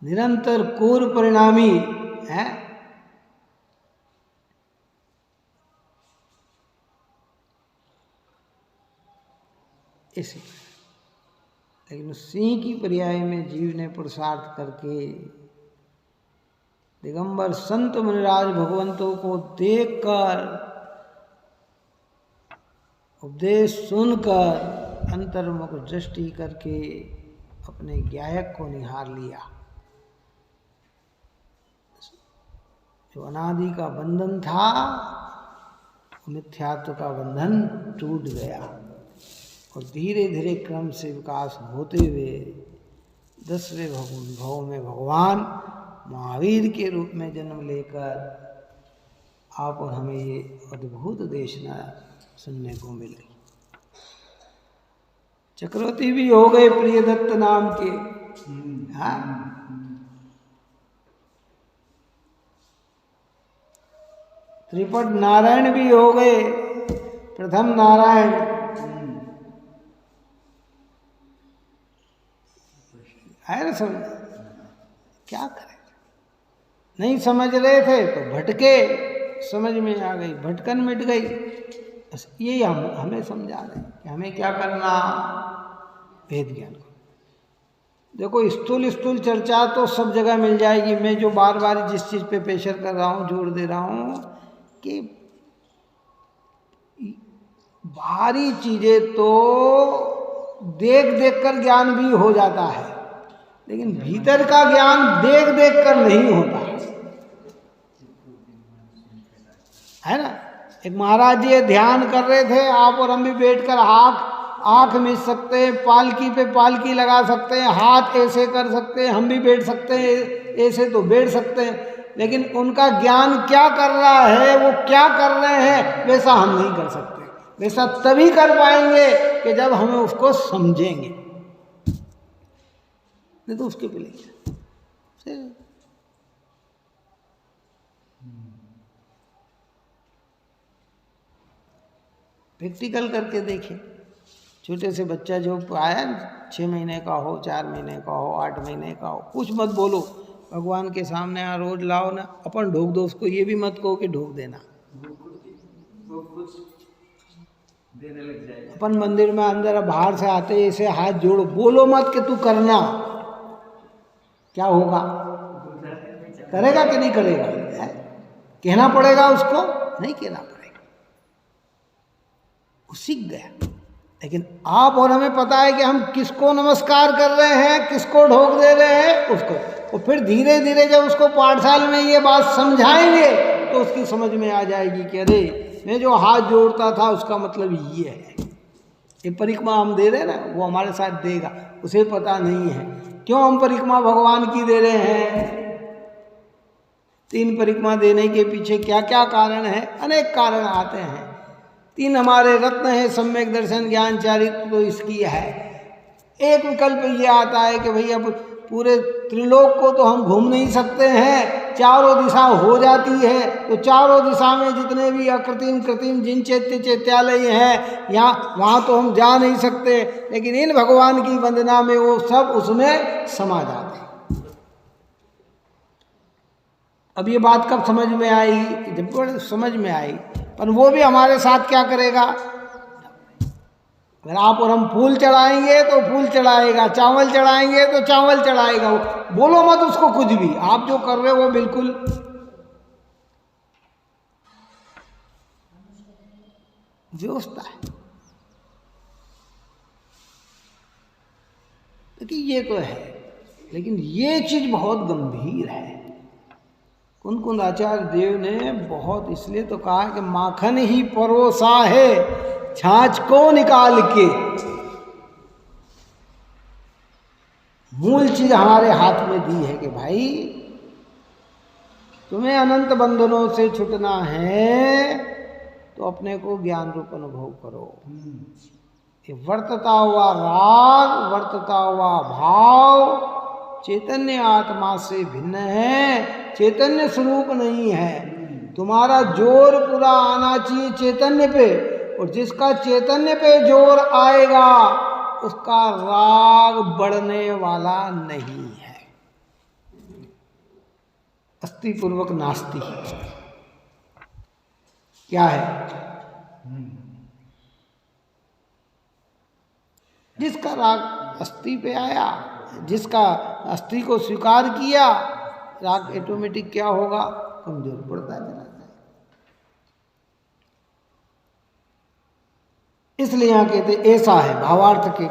निरंतर क्रूर परिणामी है। इसी लेकिन सिंह की पर्याय में जीव ने पुरुषार्थ करके दिगंबर संत मुनिराज भगवंतों को देखकर, उपदेश सुनकर, अंतर्मुख दृष्टि करके अपने गायक को निहार लिया। जो अनादि का बंधन था, मिथ्यात्व का बंधन टूट गया और धीरे धीरे क्रम से विकास होते हुए 10वें भाव में भगवान महावीर के रूप में जन्म लेकर आप और हमें ये अद्भुत देशना सुनने को मिली। चक्रवर्ती भी हो गए प्रियदत्त नाम के। हाँ, त्रिपट नारायण भी हो गए, प्रथम नारायण। है ना समझ? क्या करें, नहीं समझ रहे थे तो भटके, समझ में आ गई, भटकन मिट गई। बस यही हमें समझा रहे हैं कि हमें क्या करना, भेद ज्ञान को। देखो स्थूल चर्चा तो सब जगह मिल जाएगी। मैं जो बार बार जिस चीज़ पे प्रेशर कर रहा हूँ, जोर दे रहा हूँ कि भारी चीज़ें तो देख देख कर ज्ञान भी हो जाता है, लेकिन भीतर का ज्ञान देख देख कर नहीं होता है ना। एक महाराज जी ध्यान कर रहे थे, आप और हम भी बैठकर आँख मिच सकते हैं, पालकी पे पालकी लगा सकते हैं, हाथ ऐसे कर सकते हैं, हम भी बैठ सकते हैं, ऐसे तो बैठ सकते हैं, लेकिन उनका ज्ञान क्या कर रहा है, वो क्या कर रहे हैं, वैसा हम नहीं कर सकते। वैसा तभी कर पाएंगे कि जब हमें उसको समझेंगे, नहीं तो उसके पहले प्रैक्टिकल करके देखें। छोटे से बच्चा जो आया 6 महीने का हो, 4 महीने का हो, 8 महीने का हो, कुछ मत बोलो, भगवान के सामने यहाँ रोज लाओ ना, अपन ढोक दो उसको, ये भी मत कहो कि ढोक देना, देने लग जाएगा। अपन मंदिर में अंदर बाहर से आते ऐसे हाथ जोड़ो, बोलो मत कि तू करना, क्या होगा? करेगा कि नहीं करेगा? कहना पड़ेगा उसको? नहीं कहना पड़ेगा। वो सीख गया। लेकिन आप और हमें पता है कि हम किसको नमस्कार कर रहे हैं, किसको ढोक दे रहे हैं, उसको। और फिर धीरे धीरे जब उसको पाठशाला में ये बात समझाएंगे तो उसकी समझ में आ जाएगी कि अरे मैं जो हाथ जोड़ता था उसका मतलब ये है। ये परिक्रमा हम दे रहे हैं ना, वो हमारे साथ देगा, उसे पता नहीं है। क्यों हम परिक्रमा भगवान की दे रहे हैं? 3 परिक्रमा देने के पीछे क्या क्या कारण है? अनेक कारण आते हैं। 3 हमारे रत्न है, सम्यक दर्शन, ज्ञान, चारित्र, तो इसकी है। एक विकल्प ये आता है कि भाई अब पूरे त्रिलोक को तो हम घूम नहीं सकते हैं, चारों दिशा हो जाती है, तो चारों दिशा में जितने भी अकृत्रिम कृत्रिम जिन चैत्य चैत्यालय हैं यहाँ वहाँ तो हम जा नहीं सकते, लेकिन इन भगवान की वंदना में वो सब उसमें समा जाते हैं। अब ये बात कब समझ में आएगी? जब समझ में आई। पर वो भी हमारे साथ क्या करेगा? अगर आप और हम फूल चढ़ाएंगे तो फूल चढ़ाएगा, चावल चढ़ाएंगे तो चावल चढ़ाएगा। बोलो मत उसको कुछ भी, आप जो कर रहे हो वो बिल्कुल व्यवस्था है। देखिए ये तो है, लेकिन ये चीज बहुत गंभीर है। कुंद आचार्य देव ने बहुत इसलिए तो कहा कि माखन ही परोसा है छाछ को निकाल के। मूल चीज हमारे हाथ में दी है कि भाई तुम्हें अनंत बंधनों से छूटना है तो अपने को ज्ञान रूप अनुभव करो। ये वर्तता हुआ राग, वर्तता हुआ भाव चैतन्य आत्मा से भिन्न है, चैतन्य स्वरूप नहीं है। तुम्हारा जोर पूरा आना चाहिए चैतन्य पे, और जिसका चैतन्य पे जोर आएगा उसका राग बढ़ने वाला नहीं है। अस्ति पूर्वक नास्ति क्या है? जिसका राग अस्थि पे आया, जिसका अस्थि को स्वीकार किया, राग ऑटोमेटिक क्या होगा? कमजोर पड़ता चला जाए। इसलिए यहाँ कहते ऐसा है भावार्थ के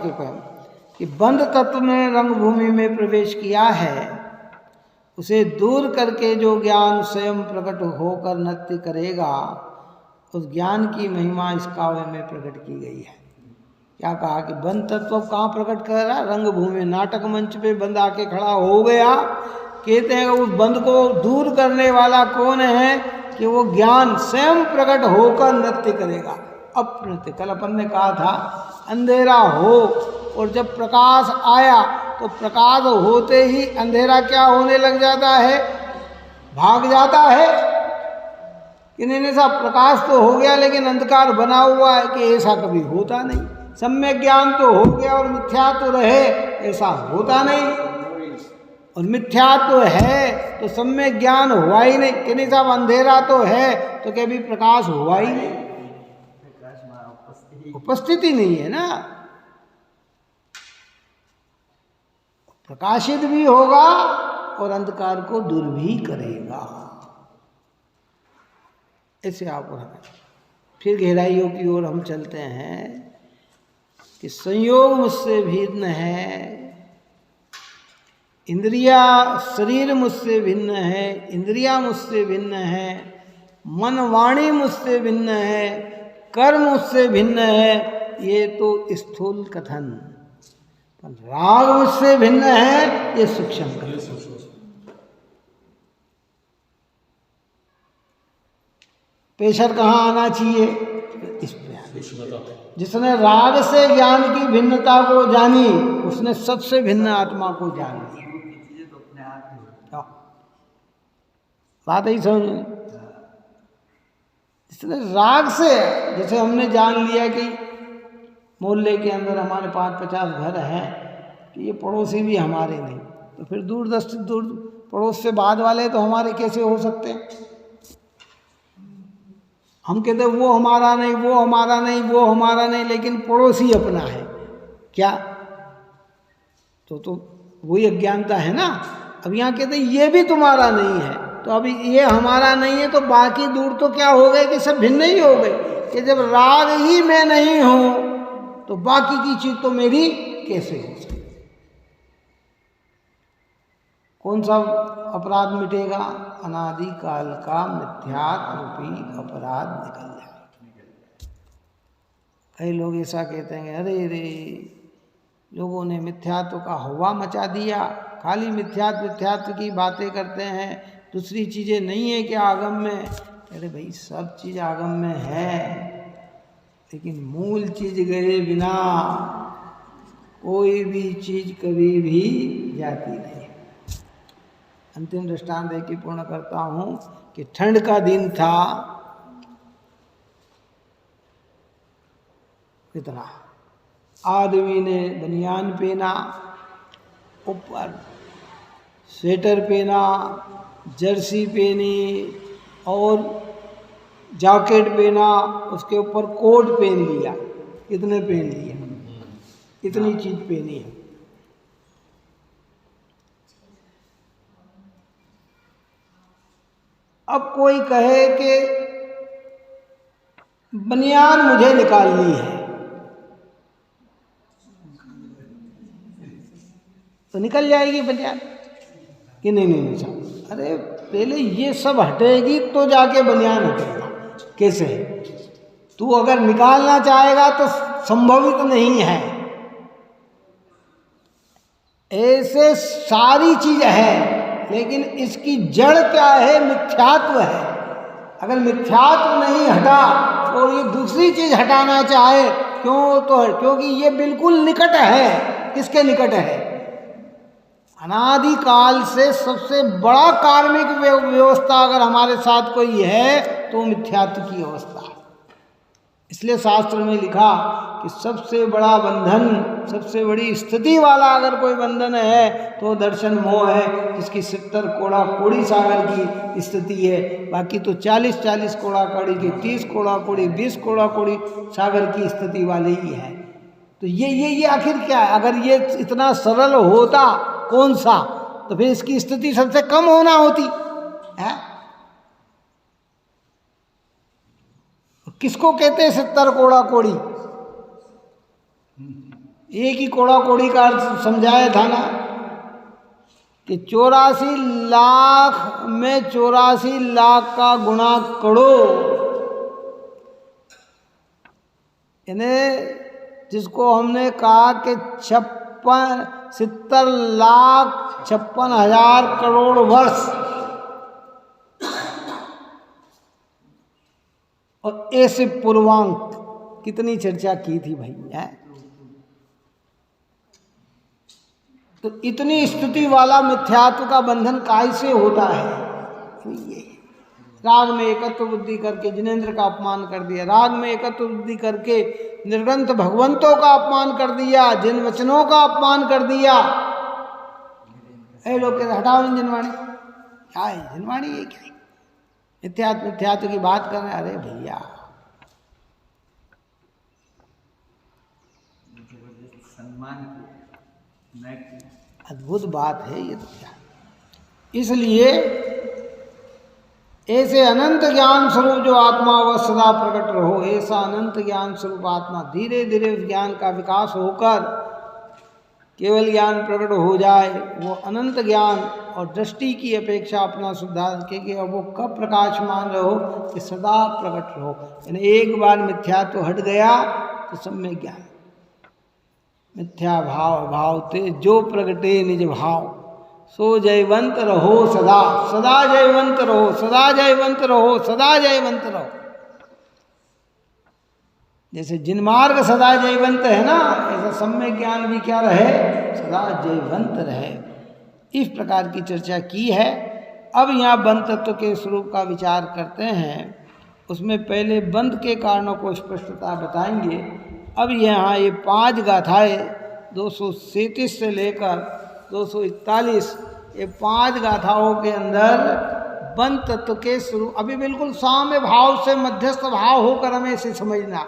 कि बंध तत्व में रंगभूमि में प्रवेश किया है, उसे दूर करके जो ज्ञान स्वयं प्रकट होकर नृत्य करेगा, उस ज्ञान की महिमा इस काव्य में प्रकट की गई है। क्या कहा कि बंध तत्व कहाँ प्रकट कर रहा? रंगभूमि, नाटक मंच पे बंद आके खड़ा हो गया। कहते हैं उस बंध को दूर करने वाला कौन है? कि वो ज्ञान स्वयं प्रकट होकर नृत्य करेगा। अब नृत्य, कल अपन ने कहा था अंधेरा हो और जब प्रकाश आया तो प्रकाश होते ही अंधेरा क्या होने लग जाता है? भाग जाता है कि नहीं? ऐसा प्रकाश तो हो गया लेकिन अंधकार बना हुआ है, कि ऐसा कभी होता नहीं। सम्यक ज्ञान तो हो गया और मिथ्या तो रहे, ऐसा होता नहीं। और मिथ्या तो है तो सम्यक ज्ञान हुआ ही नहीं, कि नहीं साहब? अंधेरा तो है तो कभी प्रकाश हुआ ही नहीं, उपस्थिति नहीं है ना। प्रकाशित भी होगा और अंधकार को दूर भी करेगा। ऐसे आप फिर गहराइयों की ओर हम चलते हैं कि संयोग मुझसे भिन्न है, इंद्रिया शरीर मुझसे भिन्न है, इंद्रिया मुझसे भिन्न है, मन वाणी मुझसे भिन्न है, कर्म मुझसे भिन्न है। ये तो स्थूल कथन। राग मुझसे भिन्न है, ये सूक्ष्म कथन। प्रेशर कहाँ आना चाहिए? इस पे। जिसने राग से ज्ञान की भिन्नता को जानी, उसने सबसे भिन्न आत्मा को जान लिया। बात ही समझ। जिसने राग से, जैसे हमने जान लिया कि मोहल्ले के अंदर हमारे 5-50 घर हैं, कि ये पड़ोसी भी हमारे नहीं, तो फिर दूर पड़ोस से बाद वाले तो हमारे कैसे हो सकते हैं? हम कहते हैं वो हमारा नहीं, वो हमारा नहीं, वो हमारा नहीं, लेकिन पड़ोसी अपना है। क्या? तो वही अज्ञानता है ना। अब यहाँ कहते हैं ये भी तुम्हारा नहीं है, तो अभी ये हमारा नहीं है तो बाकी दूर तो क्या हो गए कि सब भिन्न ही हो गए। कि जब राग ही मैं नहीं हूं तो बाकी की चीज तो मेरी कैसे हो सकती। कौन सा अपराध मिटेगा? अनादि काल का मिथ्यात्व रूपी अपराध निकल जाए। कई लोग ऐसा कहते हैं, अरे रे लोगों ने मिथ्यात्व का हवा मचा दिया, खाली मिथ्यात्व की बातें करते हैं, दूसरी चीजें नहीं है क्या आगम में? अरे भाई सब चीज आगम में है, लेकिन मूल चीज गए बिना कोई भी चीज कभी भी जाती नहीं। अंतिम दृष्टांत एक ही पूर्ण करता हूं कि ठंड का दिन था, कितना आदमी ने बनियान पहना, ऊपर स्वेटर पहना, जर्सी पहनी और जैकेट पहना, उसके ऊपर कोट पहन लिया। कितने पहन लिए? इतनी चीज पहनी है। अब कोई कहे कि बनियान मुझे निकालनी है, तो निकल जाएगी बनियान कि नहीं साहब? अरे पहले ये सब हटेगी तो जाके बनियान हटेगा। कैसे? तू अगर निकालना चाहेगा तो संभवित नहीं है। ऐसे सारी चीज है, लेकिन इसकी जड़ क्या है? मिथ्यात्व है। अगर मिथ्यात्व नहीं हटा और ये दूसरी चीज हटाना चाहे, क्यों? तो क्योंकि ये बिल्कुल निकट है। किसके निकट है? अनादि काल से सबसे बड़ा कार्मिक व्यवस्था अगर हमारे साथ कोई है तो मिथ्यात्व की अवस्था है। इसलिए शास्त्र में लिखा कि सबसे बड़ा बंधन, सबसे बड़ी स्थिति वाला अगर कोई बंधन है तो दर्शन मोह है, जिसकी 70 कोड़ा कोड़ी सागर की स्थिति है। बाकी तो 40 कोड़ा कोड़ी की, 30 कोड़ा कोड़ी, 20 कोड़ा कोड़ी सागर की स्थिति वाले ही है। तो ये आखिर क्या है? अगर ये इतना सरल होता कौन सा, तो फिर इसकी स्थिति सबसे कम होना होती है। किसको कहते हैं 70 कोड़ा कोड़ी? एक ही कोड़ा कोड़ी का अर्थ समझाया था ना कि 84 लाख में 84 लाख का गुणा करोड़, यानी जिसको हमने कहा कि 70,56,000 करोड़ वर्ष, और ऐसे पूर्वांक कितनी चर्चा की थी भाई है? तो इतनी स्थिति वाला मिथ्यात्व का बंधन कैसे होता है? तो ये राग में एकत्व बुद्धि करके जिनेंद्र का अपमान कर दिया, राग में एकत्व बुद्धि करके निर्ग्रंथ भगवंतों का अपमान कर दिया, जिन वचनों का अपमान कर दिया। ऐ लोग कहते हटाओ नहीं जिनवाणी, क्या है जिनवाणी? ये क्या है? मिथ्यात्व की बात कर रहे हैं। अरे भैया अद्भुत बात है ये तो। क्या इसलिए ऐसे अनंत ज्ञान स्वरूप जो आत्मा वह सदा प्रकट रहो, ऐसा अनंत ज्ञान स्वरूप आत्मा धीरे धीरे उस ज्ञान का विकास होकर केवल ज्ञान प्रकट हो जाए। वो अनंत ज्ञान और दृष्टि की अपेक्षा अपना सुधार के अब वो कब प्रकाशमान रहो कि सदा प्रकट रहो। यानी एक बार मिथ्यात्व हट गया तो सब में ज्ञान। मिथ्या भाव भाव ते जो प्रगटे निज भाव, सो जयवंत रहो सदा, सदा जयवंत रहो, सदा जयवंत रहो, सदा जयवंत रहो। जैसे जिनमार्ग सदा जयवंत है ना, ऐसा सम्यक ज्ञान भी क्या रहे? सदा जयवंत रहे। इस प्रकार की चर्चा की है। अब यहाँ बंध तत्व के स्वरूप का विचार करते हैं। उसमें पहले बंध के कारणों को स्पष्टता बताएंगे। अब यहाँ ये 5 गाथाएँ 237 से लेकर 241, ये 5 गाथाओं के अंदर बंध तत्व के स्वरूप, अभी बिल्कुल साम्य भाव से मध्यस्थ भाव होकर हमें इसे समझना।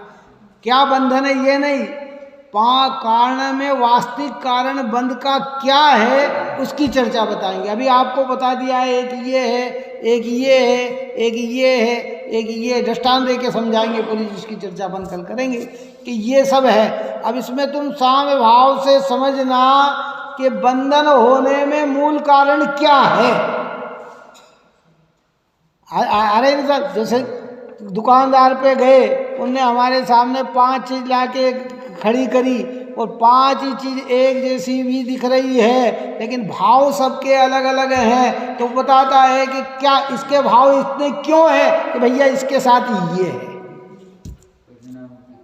क्या बंधन है ये नहीं, कारण में वास्तविक कारण बंध का क्या है उसकी चर्चा बताएंगे। अभी आपको बता दिया है एक ये है, एक ये है, एक ये है, एक ये दृष्टांत दे के समझाएंगे पूरी, जिसकी चर्चा अपन कल करेंगे कि ये सब है। अब इसमें तुम साम्य भाव से समझना कि बंधन होने में मूल कारण क्या है। अरे सर, जैसे दुकानदार पे गए, उनने हमारे सामने 5 चीज लाके खड़ी करी और 5 ही चीज एक जैसी भी दिख रही है, लेकिन भाव सबके अलग अलग हैं, तो बताता है कि क्या इसके भाव इतने क्यों है कि भैया इसके साथ ये है।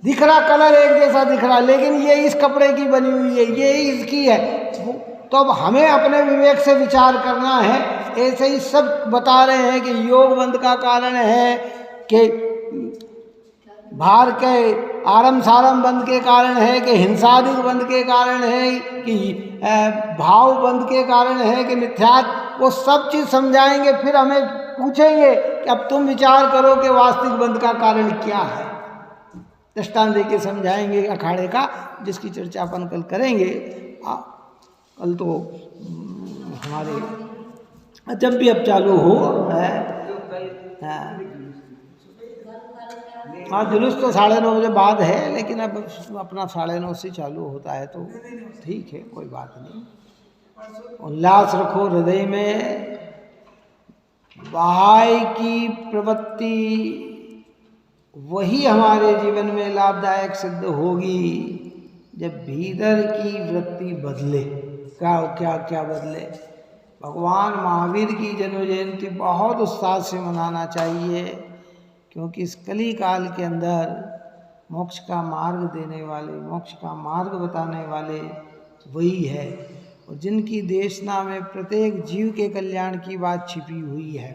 दिख रहा कलर एक जैसा दिख रहा, लेकिन ये इस कपड़े की बनी हुई है, ये इसकी है। तो अब हमें अपने विवेक से विचार करना है। ऐसे ही सब बता रहे हैं कि योग बंध का कारण है कि भार के आरम सारम बंध के कारण है, कि हिंसादिक बंध के कारण है, कि भाव बंध के कारण है, कि मिथ्यात्व, वो सब चीज समझाएंगे। फिर हमें पूछेंगे कि अब तुम विचार करो कि वास्तविक बंध का कारण क्या है। दृष्टांत देके समझाएंगे अखाड़े का, जिसकी चर्चा अपन कल करेंगे। कल तो हमारे जब भी अब चालू हो है, हाँ जुलूस तो 9:30 बजे बाद है, लेकिन अब अपना 9:30 से चालू होता है तो ठीक है, कोई बात नहीं। उल्लास रखो हृदय में। बाह्य की प्रवृत्ति वही हमारे जीवन में लाभदायक सिद्ध होगी जब भीतर की वृत्ति बदले। क्या क्या क्या बदले? भगवान महावीर की जन्म जयंती बहुत उत्साह से मनाना चाहिए, क्योंकि इस कली काल के अंदर मोक्ष का मार्ग देने वाले, मोक्ष का मार्ग बताने वाले वही है, और जिनकी देशना में प्रत्येक जीव के कल्याण की बात छिपी हुई है।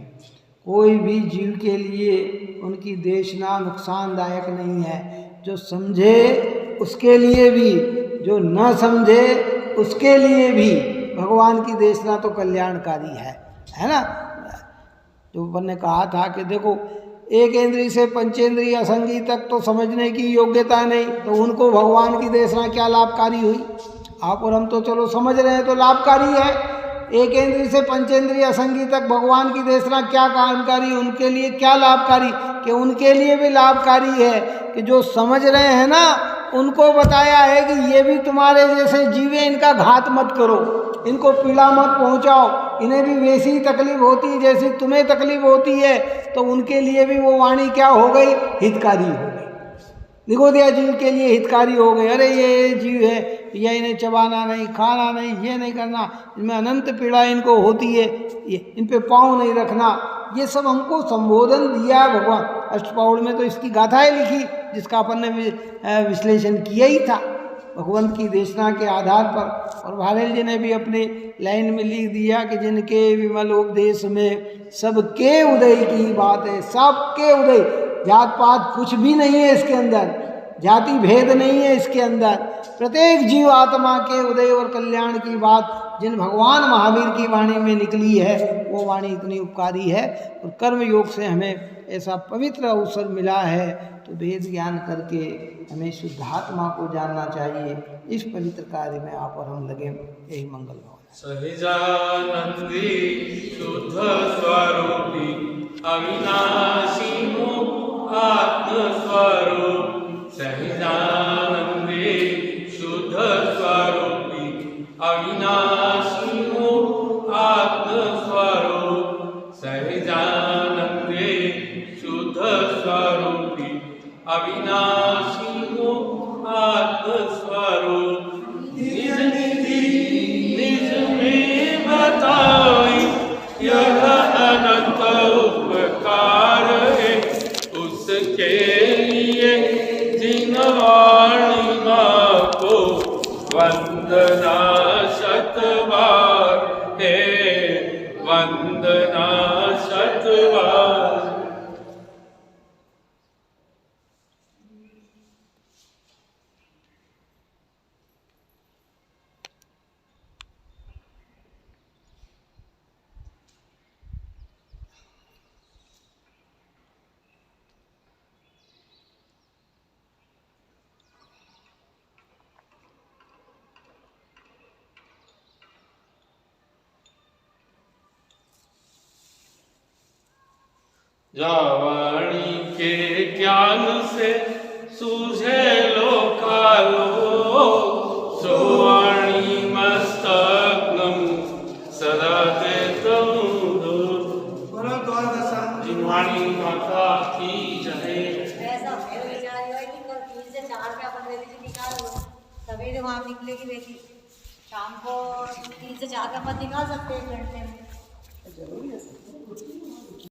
कोई भी जीव के लिए उनकी देशना नुकसानदायक नहीं है। जो समझे उसके लिए भी, जो न समझे उसके लिए भी भगवान की देशना तो कल्याणकारी है ना। जो अपन ने कहा था कि देखो, एक इंद्रिय से पंचेंद्रिय असंगी तक तो समझने की योग्यता नहीं, तो उनको भगवान की देशना क्या लाभकारी हुई। आप और हम तो चलो समझ रहे हैं तो लाभकारी है। एक इंद्रिय से पंचेंद्रिय असंगी तक भगवान की देशना क्या कामकारी, उनके लिए क्या लाभकारी, कि उनके लिए भी लाभकारी है कि जो समझ रहे हैं ना, उनको बताया है कि ये भी तुम्हारे जैसे जीवे, इनका घात मत करो, इनको पीड़ा मत पहुंचाओ, इन्हें भी वैसी ही तकलीफ होती है जैसी तुम्हें तकलीफ होती है। तो उनके लिए भी वो वाणी क्या हो गई? हितकारी हो गई। निगोदिया जीव के लिए हितकारी हो गए। अरे ये जीव है, या इन्हें चबाना नहीं, खाना नहीं, ये नहीं करना, इनमें अनंत पीड़ा इनको होती है, ये इन पे पाँव नहीं रखना, ये सब हमको संबोधन दिया भगवान। अष्टपौड़ में तो इसकी गाथाएं लिखी, जिसका अपन ने विश्लेषण किया ही था भगवंत की देशना के आधार पर। और भारल जी ने भी अपने लाइन में लिख दिया कि जिनके विमल उपदेश में सबके उदय की बात है, सबके उदय, जात पात कुछ भी नहीं है इसके अंदर, जाति भेद नहीं है इसके अंदर, प्रत्येक जीव आत्मा के उदय और कल्याण की बात जिन भगवान महावीर की वाणी में निकली है, वो वाणी इतनी उपकारी है। और कर्म योग से हमें ऐसा पवित्र अवसर मिला है, तो वेद ज्ञान करके हमें शुद्धात्मा को जानना चाहिए। इस पवित्र कार्य में आप और हम लगे, यही मंगल भाव। सहजानंदी शुद्ध स्वरूपी अविनाशी आत्म स्वरूप, सहजानंदी शुद्ध स्वरूपी अविनाशी आत्म स्वरूप, सहजानंदी शुद्ध स्वरूपी अविनाशी आत्म स्वरूप, निज निधि निज में बताई यह अनंत उपकार है, उसके लिए जिन वाणिमा को वंदना शतबार है, वंदना शतबार। जावाणी के ज्ञान से सूझे लोकालो सोवाणी मस्तक नमो सदा देतौ बोलो द्वादशा जिनवाणी माता की जय। ऐसा मेरे विचार ये है कि कल 3 से 4 पे अपन बेटी से निकाल लो, सवेरे वहाँ निकलेगी बेटी, शाम को 3 से 4 का अपन निकाल सकते हैं 1 घंटे में। जरूरी है